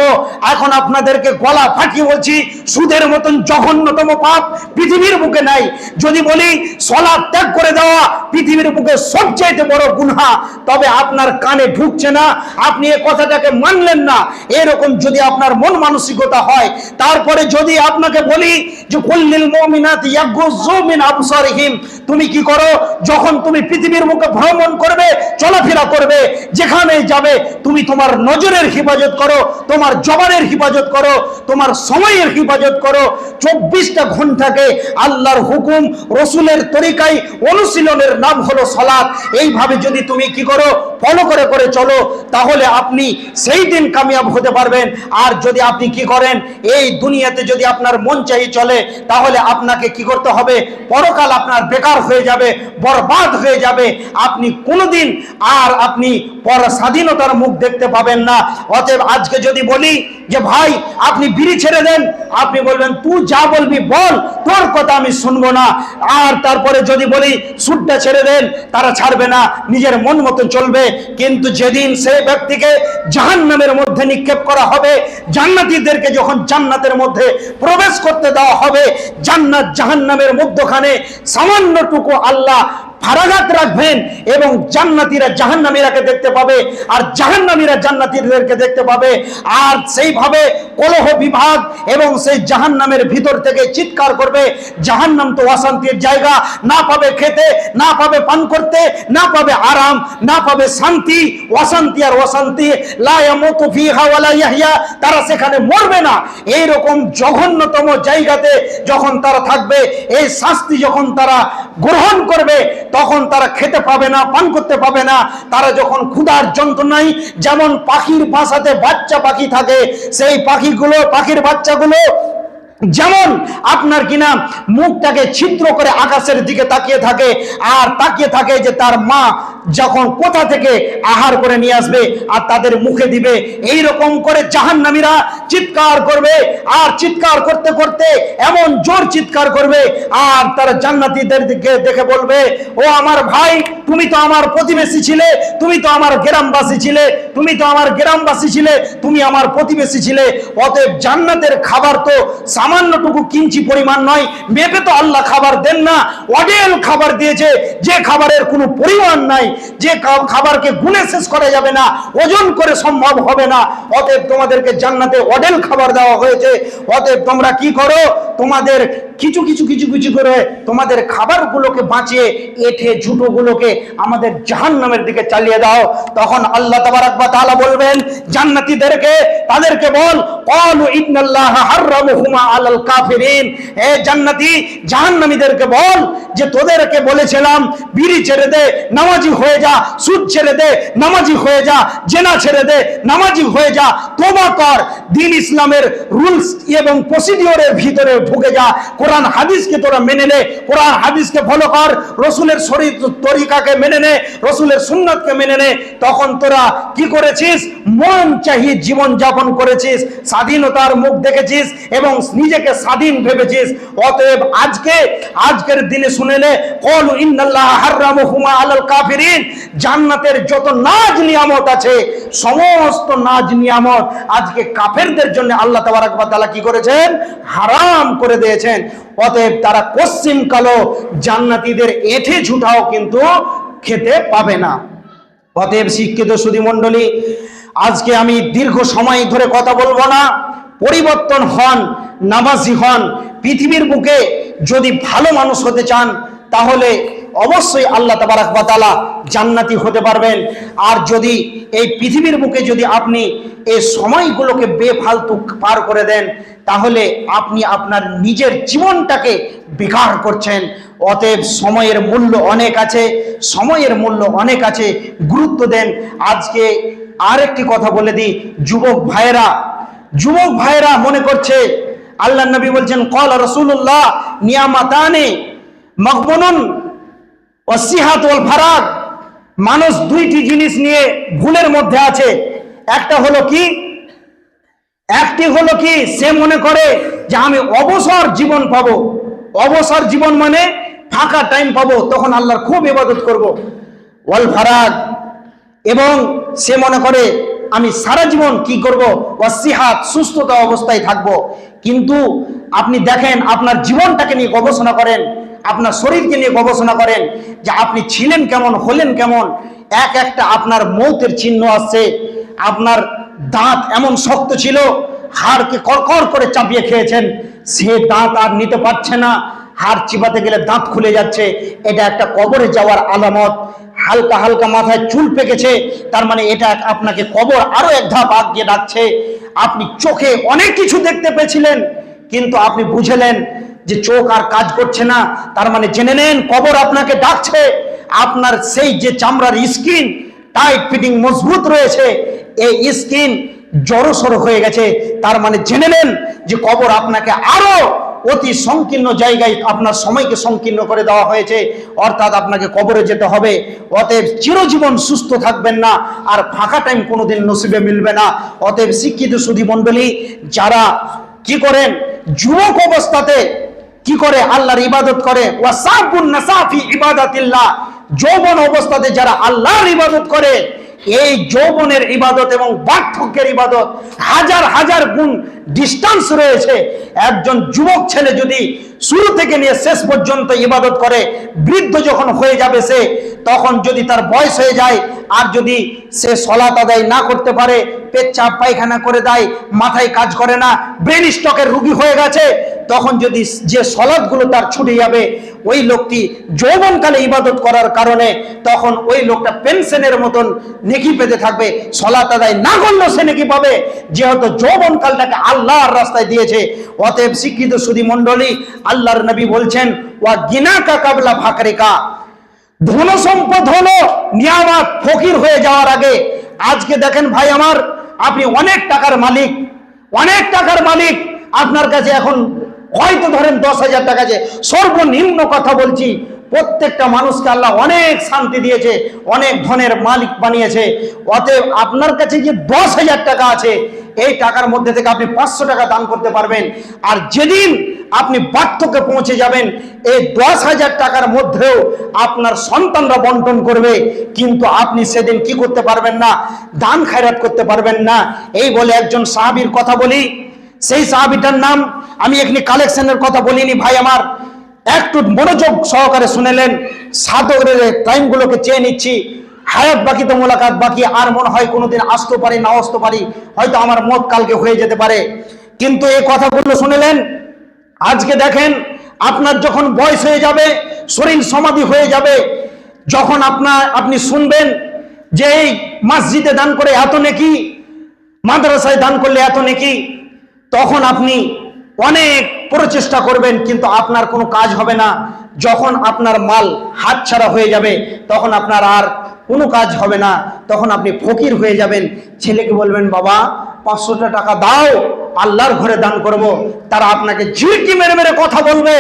এখন আপনাদেরকে গলা ফাটিয়ে বলছি, সুদের মতন জঘন্যতম পাপ পৃথিবীর বুকে নাই। যদি বলি সালাত ত্যাগ করে দেওয়া পৃথিবীর বুকে সবচেয়ে বড় গুনাহ, তবে আপনার কানে ঢুকছে না, আপনি এই কথাটাকে মানলেন না। এরকম যদি আপনার মন মানসিকতা হয়, তারপরে যদি আপনাকে বলি যে কুল্লিল মুমিনাতি ইয়াগুযু মিন আবসারিহিম, তুমি কি করো? যখন তুমি পৃথিবীর মুখে ভ্রমণ করবে, চলাফেরা করবে, যেখানে যাবে তুমি তোমার নজরের হিফাজত করো, তোমার জবানের হিফাজত করো, তোমার সময়ের হিফাজত করো। 24টা ঘন্টাকে আল্লাহর হুকুম, রসুলের তরিকায় অনুশীলনের নাম হলো সালাত। এইভাবে যদি তুমি কি করো, ফলো করে করে চলো, তাহলে আপনি সেই দিন কামিয়াব হতে পারবেন। আর যদি আপনি কি করেন, এই দুনিয়াতে যদি আপনার মন চাই চলে, তাহলে আপনাকে কি করতে হবে? পরকাল আপনার বেকার হয়ে যাবে, বরবাদ হয়ে যাবে। আপনি কোনোদিন আর আপনি পর স্বাধীনতার মুখ দেখতে পাবেন না। অতএব আজকে যদি বলি যে ভাই আপনি বিড়ি ছেড়ে দেন, আপনি বলবেন তুই যা বলবি বল, তোর কথা আমি শুনবো না। আর তারপরে যদি বলি সুদটা ছেড়ে দেন, তারা ছাড়বে না, নিজের মন মতো চলবে। কিন্তু যেদিন সেই ব্যক্তিকে জাহান্নামের মধ্যে নিক্ষেপ করা হবে, জান্নাতীদেরকে যখন জান্নাতের মধ্যে প্রবেশ করতে দেওয়া হবে, জান্নাত জাহান্নামের মধ্যখানে সামান্যটুকু আল্লাহ ফারাগাত রাখবেন এবং জান্নাতীরা জাহান্নামীরাকে দেখতে পাবে আর জাহান্নামীরা জান্নাতীদেরকে দেখতে পাবে। আর সেইভাবে কলহ বিভাগ এবং সেই জাহান্নামের ভিতর থেকে চিৎকার করবে, জাহান্নাম তো অশান্তির জায়গা, না পাবে খেতে, না পাবে পান করতে, না পাবে আরাম, না পাবে শান্তি, অশান্তি আর অশান্তি। লা ইয়ামুতু ফিহা ওয়া লা ইয়াহইয়া, তারা সেখানে মরবে না। এই রকম জঘন্যতম জায়গাতে যখন তারা থাকবে, এই শাস্তি যখন তারা গ্রহণ করবে, তখন তারা খেতে পাবে না, পান করতে পাবে না। তারা যখন ক্ষুধার যন্ত্রণায়, যেমন পাখির বাসাতে বাচ্চা পাখি থাকে, সেই পাখির বাচ্চাগুলো যেমন আপনার কিনা মুখটাকে ছিদ্র করে আকাশের দিকে তাকিয়ে থাকে, আর তাকিয়ে থাকে যে তার মা যখন কোথা থেকে আহার করে নিয়ে আসবে আর তাদের মুখে দিবে। এই রকম করে জাহান্নামীরা চিৎকার করবে, আর চিৎকার করতে করতে এমন জোর চিৎকার করবে, আর তারা জান্নাতীদের দিকে দেখে বলবে, ও আমার ভাই, তুমি তো আমার প্রতিবেশী ছিলে, তুমি তো আমার গ্রামবাসী ছিলে, তুমি তো আমার গ্রামবাসী ছিলে, তুমি আমার প্রতিবেশী ছিলে। অতএব জান্নাতের খাবার তো সামান্যটুকু কিঞ্চি পরিমাণ নয়, মেপে তো আল্লাহ খাবার দেন না, অডেল খাবার দিয়েছে, যে খাবারের কোনো পরিমাণ নাই, যে খাবারকে গুণে শেষ করা যাবে না, ওজন করে সম্ভব হবে না। অতএব তোমাদেরকে জান্নাতে অডেল খাবার দেওয়া হয়েছে। অতএব তোমরা কি করো, তোমাদের কিছু করে তোমাদের খাবারগুলোকে বাঁচিয়ে এঠে ঝুটোগুলোকে আমাদের জাহান্নামের দিকে চালিয়ে দাও। তখন আল্লাহ তাবারাক ওয়া তাআলা বলবেন জান্নাতীদেরকে, তাদেরকে বল, ক্বালু ইন্নাল্লাহা হাররামাহুমা আলাল কাফিরিন, হে জান্নাতি জাহান্নামীদেরকে বল যে তোদেরকে বলেছিলাম বিড়ি ছেড়ে দে, নামাজি হয়ে যা, সুদ ছেড়ে দে, নামাজি হয়ে যা, জেনা ছেড়ে দে, নামাজি হয়ে যা, তওবা কর, দ্বীন ইসলামের রুলস এবং প্রসিডিওরের ভিতরে ঢুকে যা, কোরআন হাদিসকে তোরা মেনে নে, কোরআন হাদিসকে ফলো কর, রসুলের তরিকাকে মেনে নে, রসুলের সুন্নাতকে মেনে নে। তখন তোরা কি করেছিস? মন চাহি জীবন যাপন করেছিস, স্বাধীনতার মুখ দেখেছিস এবং নিজেকে স্বাধীন ভেবেছিস। অতএব আজকের দিনে শুনে নে, ক্বালু ইন্নাল্লাহা হাররামাহুমা আলাল কাফিরিন, জান্নাতের যত নাজ নিয়ামত আছে, সমস্ত নাজ নিয়ামত আজকে কাফেরদের জন্য আল্লাহ তাবারাক ওয়া তাআলা কি করেছেন? হারাম করে দিয়েছেন। অতএব তারা পশ্চিম কালো জান্নাতীদের এঠে ঝুঠাও কিন্তু খেতে পাবে না। অতএব শিক্ষিত সুধী মণ্ডলী, আজকে আমি দীর্ঘ সময় ধরে কথা বলবো না। পরিবর্তন হন, নামাজি হন। পৃথিবীর বুকে যদি ভালো মানুষ হতে চান তাহলে অবশ্যই আল্লাহ তাবারাক ওয়া তাআলা জান্নাতি হতে পারবেন। আর যদি এই পৃথিবীর বুকে যদি আপনি এই সময়গুলোকে বেফালতু পার করে দেন, তাহলে আপনি আপনার নিজের জীবনটাকে বেকার করছেন। অতএব সময়ের মূল্য অনেক আছে, সময়ের মূল্য অনেক আছে, গুরুত্ব দেন। আজকে আরেকটি কথা বলে দিই, যুবক ভাইয়েরা মনে করছে, আল্লাহ নবী বলছেন, ক্বালা রাসূলুল্লাহ নিয়ামাতানি মাগবুনুন ওয়াসিহাত ওয়াল ফারাগ, মানুষ দুইটি জিনিস নিয়ে ভুলের মধ্যে আছে। একটি হলো কি সে মনে করে যে আমি অবসর জীবন পাবো, অবসর জীবন মানে ফাঁকা টাইম পাবো, তখন আল্লাহর খুব ইবাদত করব। ওয়াল ফারাগ, এবং সে মনে করে আমি সারা জীবন কি করব? ওয়াসিহাত, সুস্থতা অবস্থায় থাকবো। কিন্তু আপনি দেখেন, আপনার জীবনটাকে নিয়ে গবেষণা করেন, আপনার শরীরকে নিয়ে গবেষণা করেন যে আপনি ছিলেন কেমন, হলেন কেমন। একটা আপনার মৌতের চিহ্ন আসছে। আপনার দাঁত এমন শক্ত ছিল, হাড়কে কড়কড় করে চাপিয়ে খেয়েছেন, সে দাঁত আর নিতে পারছে না, হাড় চিবাতে গেলে দাঁত খুলে যাচ্ছে। এটা একটা কবরে যাওয়ার আলামত। হালকা হালকা মাথায় চুল পেকেছে, তার মানে এটা আপনাকে কবর আরো এক ধাপ আগিয়ে ডাকছে। আপনি চোখে অনেক কিছু দেখতে পেয়েছিলেন, কিন্তু আপনি বুঝলেন যে চোখ আর কাজ করছে না, তার মানে জেনে নেন কবর আপনাকে ডাকছে। আপনার সেই যে চামড়ার স্কিন টাইট ফিটিং মজবুত রয়েছে, এই স্কিন জড়সড় হয়ে গেছে, তার মানে জেনে নেন যে কবর আপনাকে আরো অতি সংকীর্ণ জায়গায় আপনার সময়কে সংকীর্ণ করে দেওয়া হয়েছে, অর্থাৎ আপনাকে কবরে যেতে হবে। অতএব চিরজীবন সুস্থ থাকবেন না, আর ফাঁকা টাইম কোনোদিন নসিবে মিলবে না। অতএব শিক্ষিত সুধী মণ্ডলী, যারা কি করেন যুবক অবস্থাতে কি করে আল্লাহর ইবাদত করে, ওয়াসাবুন নাসাফি ইবাদাতিল্লাহ, যৌবন অবস্থাতে যারা আল্লাহর ইবাদত করে, এই যৌবনের ইবাদত এবং বার্ধক্যের ইবাদত হাজার হাজার গুণ ডিস্টেন্স রয়েছে। একজন যুবক ছেলে যদি শুরু থেকে নিয়ে শেষ পর্যন্ত ইবাদত করে, বৃদ্ধ যখন হয়ে যাবে সে, তখন যদি তার বয়স হয়ে যায় আর যদি সে সালাত আদায় না করতে পারে, পেচ্ছাপ পায়খানা করে দেয়, মাথায় কাজ করে না, ব্রেন স্ট্রোকের রোগী হয়ে গেছে, তখন যদি যে সালাতগুলো তার ছুটে যাবে, ওই লোকটি যৌবনকালে ইবাদত করার কারণে তখন ওই লোকটা পেনশনের মতন নেকি পেতে থাকবে। সালাত আদায় না করলেও সে নেকি পাবে, যেহেতু যৌবনকালটাকে আল্লাহর রাস্তায় দিয়েছে। অতএব শিক্ষিত সুধী মণ্ডলী, আল্লাহর নবী বলছেন, ওয়া গিনাকা কাবলা ফাকরিকা, ধন সম্পদ হলো নিয়ামত, ফকির হয়ে যাওয়ার আগে। আজকে দেখেন ভাই আমার, আপনি অনেক টাকার মালিক, অনেক টাকার মালিক, আপনার কাছে এখন হয়তো ধরেন 10,000 টাকা আছে। সর্বনিম্ন কথা বলছি, প্রত্যেকটা মানুষকে আল্লাহ অনেক শান্তি দিয়েছে, অনেক ধনের মালিক বানিয়েছে। অতএব আপনার কাছে যে 10,000 টাকা আছে, এই টাকার মধ্যে থেকে আপনি 500 টাকা দান করতে পারবেন। আর যেদিন আপনি বার্ধক্যে পৌঁছে যাবেন, এই 10,000 টাকার মধ্যেও আপনার সন্তানরা বন্টন করবে, কিন্তু আপনি সেদিন কি করতে পারবেন না? দান খায়রাত করতে পারবেন না। এই বলে একজন সাহাবীর কথা বলি, সেই সাহাবীটার নাম, আমি এখানে কালেকশনের কথা বলিনি ভাই আমার, একটু মনোযোগ সহকারে শুনেলেন। সাদরের টাইমগুলোকে চেয়ে নিচ্ছি, হায়াত বাকি তো মোলাকাত বাকি, আর মনে হয় কোনোদিন আসতে পারি না আসতে পারি, হয়তো আমার মত কালকে হয়ে যেতে পারে। কিন্তু এই কথাগুলো শুনেলেন, আজকে দেখেন আপনার যখন বয়স হয়ে যাবে, শরীর সমাধি হয়ে যাবে, যখন আপনি শুনবেন যে এই মসজিদে দান করে এত নেকি, মাদ্রাসায় দান করলে এত নেকি, তখন আপনি অনেক প্রচেষ্টা করবেন, কিন্তু আপনার কোনো কাজ হবে না। যখন আপনার মাল হাতছাড়া হয়ে যাবে, তখন আপনার আর কোনো কাজ হবে না, তখন আপনি ফকির হয়ে যাবেন। ছেলেকে বলবেন, বাবা 500 টাকা দাও, আল্লাহর ঘরে দান করব। তারা আপনাকে ঝিড়কি মেরে মেরে কথা বলবে,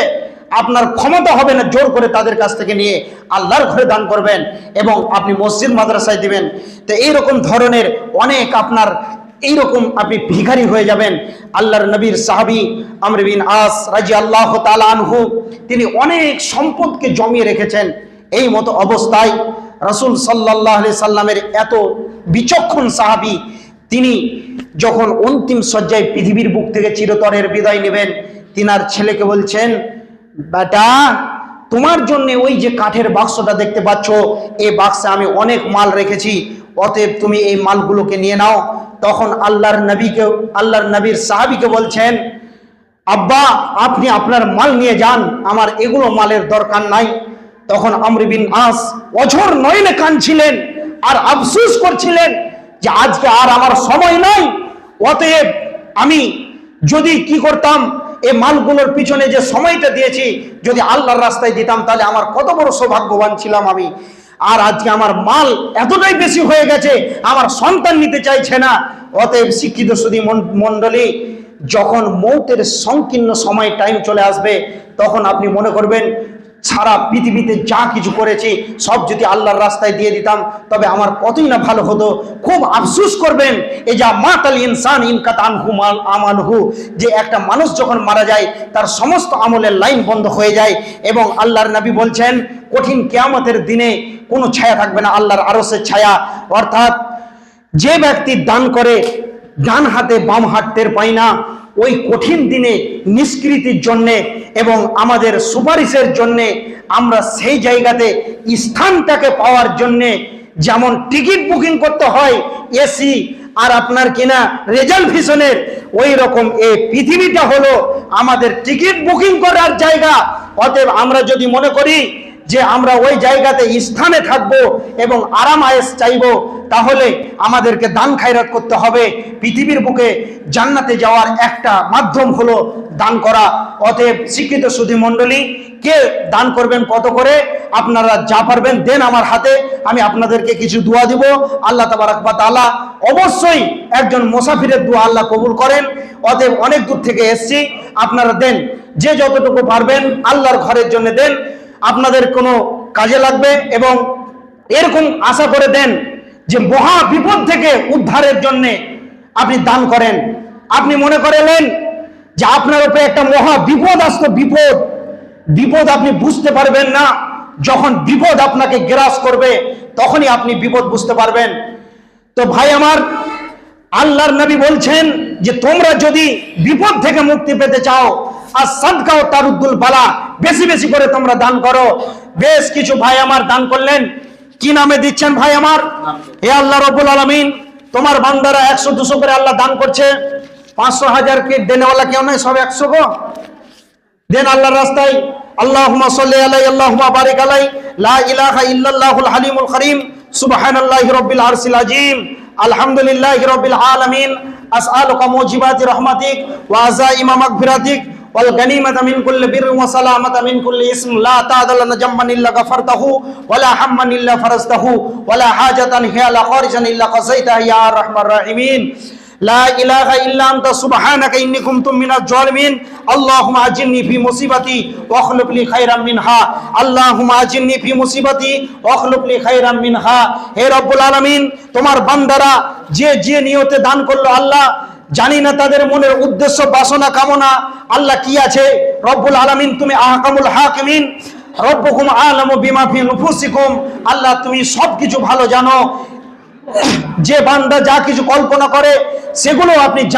আপনার ক্ষমতা হবে না জোর করে তাদের কাছ থেকে নিয়ে আল্লাহর ঘরে দান করবেন, এবং আপনি মসজিদ মাদ্রাসায় দিবেন। তো এইরকম ধরনের অনেক আপনার এইরকম আপনি ভিখারি হয়ে যাবেন। আল্লাহর নবীর সাহাবী আমর বিন আস রাদিয়াল্লাহু তাআলা আনহু, তিনি অনেক সম্পদকে জমিয়ে রেখেছেন। এই মতো অবস্থায় রাসূল সাল্লাল্লাহু আলাইহি সাল্লামের এত বিচক্ষণ সাহাবী, তিনি যখন অন্তিম শয্যায় পৃথিবীর বুক থেকে চিরতরের বিদায় নেবেন, তিনার ছেলেকে বলছেন, বেটা তোমার জন্য ওই যে কাঠের বাক্সটা দেখতে পাচ্ছ, এই বাক্সে আমি অনেক মাল রেখেছি, অতএব তুমি এই মালগুলোকে নিয়ে নাও। তখন আল্লাহর নবীর সাহাবীকে বলছেন, আব্বা আপনি আপনার মাল নিয়ে যান, আমার এগুলো মালের দরকার নাই। তখন আমর বিন আস অঝোর নয়নে কাঁদছিলেন আর আফসোস করছিলেন যে আজকে আর আমার সময় নাই, অতএব আমি যদি কি করতাম, এই মালগুলোর পিছনে যে সময়টা দিয়েছি যদি আল্লাহর রাস্তায় দিতাম, তাহলে আমার কত বড় সৌভাগ্যবান ছিলাম আমি। আর আজকে আমার মাল এতটাই বেশি হয়ে গেছে, আমার সন্তান নিতে চাইছে না। অতএব শিক্ষিত সুধী মণ্ডলী, যখন মৌতের সংকীর্ণ সময় টাইম চলে আসবে, তখন আপনি মনে করবেন সারা পৃথিবীতে যা কিছু করেছি সব যদি আল্লাহর রাস্তায় দিয়ে দিতাম, তবে আমার কতই না ভালো হতো। খুব আফসোস করবেন, এই যা মাতাল ইনসান ইনকাত আনহু মাল আমানহু, যে একটা মানুষ যখন মারা যায় তার সমস্ত আমলের লাইন বন্ধ হয়ে যায়। এবং আল্লাহর নবী বলছেন, কঠিন কিয়ামতের দিনে কোনো ছায়া থাকবে না, আল্লাহর আরশের ছায়া। অর্থাৎ যে ব্যক্তি দান করে ডান হাতে বাম হাত টের পায় না, ওই কঠিন দিনে নিষ্কৃতির জন্যে এবং আমাদের সুপারিশের জন্যে আমরা সেই জায়গাতে স্থানটাকে পাওয়ার জন্যে যেমন টিকিট বুকিং করতে হয় এসি আর আপনার কিনা রিজার্ভেশনের, ওই রকম এই পৃথিবীটা হলো আমাদের টিকিট বুকিং করার জায়গা। অতএব আমরা যদি মনে করি যে আমরা ওই জায়গাতে স্থানে থাকব এবং আরাম আয়েশ চাইব, তাহলে আমাদেরকে দান খায়রাত করতে হবে। পৃথিবীর বুকে জান্নাতে যাওয়ার একটা মাধ্যম হলো দান করা। অতএব শিক্ষিত সুধী মণ্ডলী, কে দান করবেন কত করে? আপনারা যা পারবেন দেন আমার হাতে, আমি আপনাদেরকে কিছু দোয়া দিব। আল্লাহ তাবারাক ওয়া তাআলা অবশ্যই একজন মুসাফিরের দোয়া আল্লাহ কবুল করেন। অতএব অনেক দূর থেকে এসেছি, আপনারা দেন, যে যতটুকু পারবেন আল্লাহর ঘরের জন্য দেন, আপনাদের কোনো কাজে লাগবে। এবং এরকম আশা করে দেন যে মহা বিপদ থেকে উদ্ধারের জন্য আপনি দান করেন। আপনি মনে করেলেন যে আপনার উপরে একটা মহা বিপদ আসতো, বিপদ আপনি বুঝতে পারবেন না, যখন বিপদ আপনাকে গ্রাস করবে তখনই আপনি বিপদ বুঝতে পারবেন। তো ভাই আমার, আল্লাহর নবী বলছেন যে তোমরা যদি বিপদ থেকে মুক্তি পেতে চাও, আর সাদকা ও তারুদ্দুল বালা, বেশি বেশি করে তোমরা দান করো। বেশ কিছু ভাই আমার দান করলেন, কি নামে দিচ্ছেন ভাই আমার? হে আল্লাহ রব্বুল আলামিন, তোমার বান্দারা 100-200 করে আল্লাহ দান করছে, 500-1000 কে দেনেওয়ালা কেউ নয়, সব 100 গো দেন আল্লাহর রাস্তায়। আল্লাহুম্মা সাল্লি আলাইহি আল্লাহুম্মা বারিক আলাইহি, লা ইলাহা ইল্লাল্লাহুল হালিমুল কারীম, সুবহানাল্লাহি রাব্বিল আরশিল আযীম, আলহামদুলিল্লাহি রাব্বিল আলামিন, আসআলুকা মুজিবাতি রাহমাতিক ওয়া আযাইমা মাগফিরাতিক والغنيمة من كل بر وسلامة من كل اسم لا تعدل لنا جنبا إلا غفرته ولا هما إلا فرجته ولا حاجة هي لا خارجا إلا قضيتها يا أرحم الراحمين لا إله إلا أنت سبحانك إني كنت من الظالمين اللهم أجرني في مصيبتي واخلف لي خيرا منها اللهم أجرني في مصيبتي واخلف لي خيرا منها হে রব্বুল আলামিন তোমার বান্দারা যে যে নিয়তে দান করলো আল্লাহ জানি না তাদের মনের উদ্দেশ্য বাসনা কামনা আল্লাহ কি আছে রব্বুল আলামিন তুমি আহকামুল হাকিমিন রব্বুকুম আলামু বিমা ফি নুফুসিকুম আল্লাহ তুমি সবকিছু ভালো জানো যে বান্দা যা কিছু কল্পনা করে সেগুলো আপনি জানেন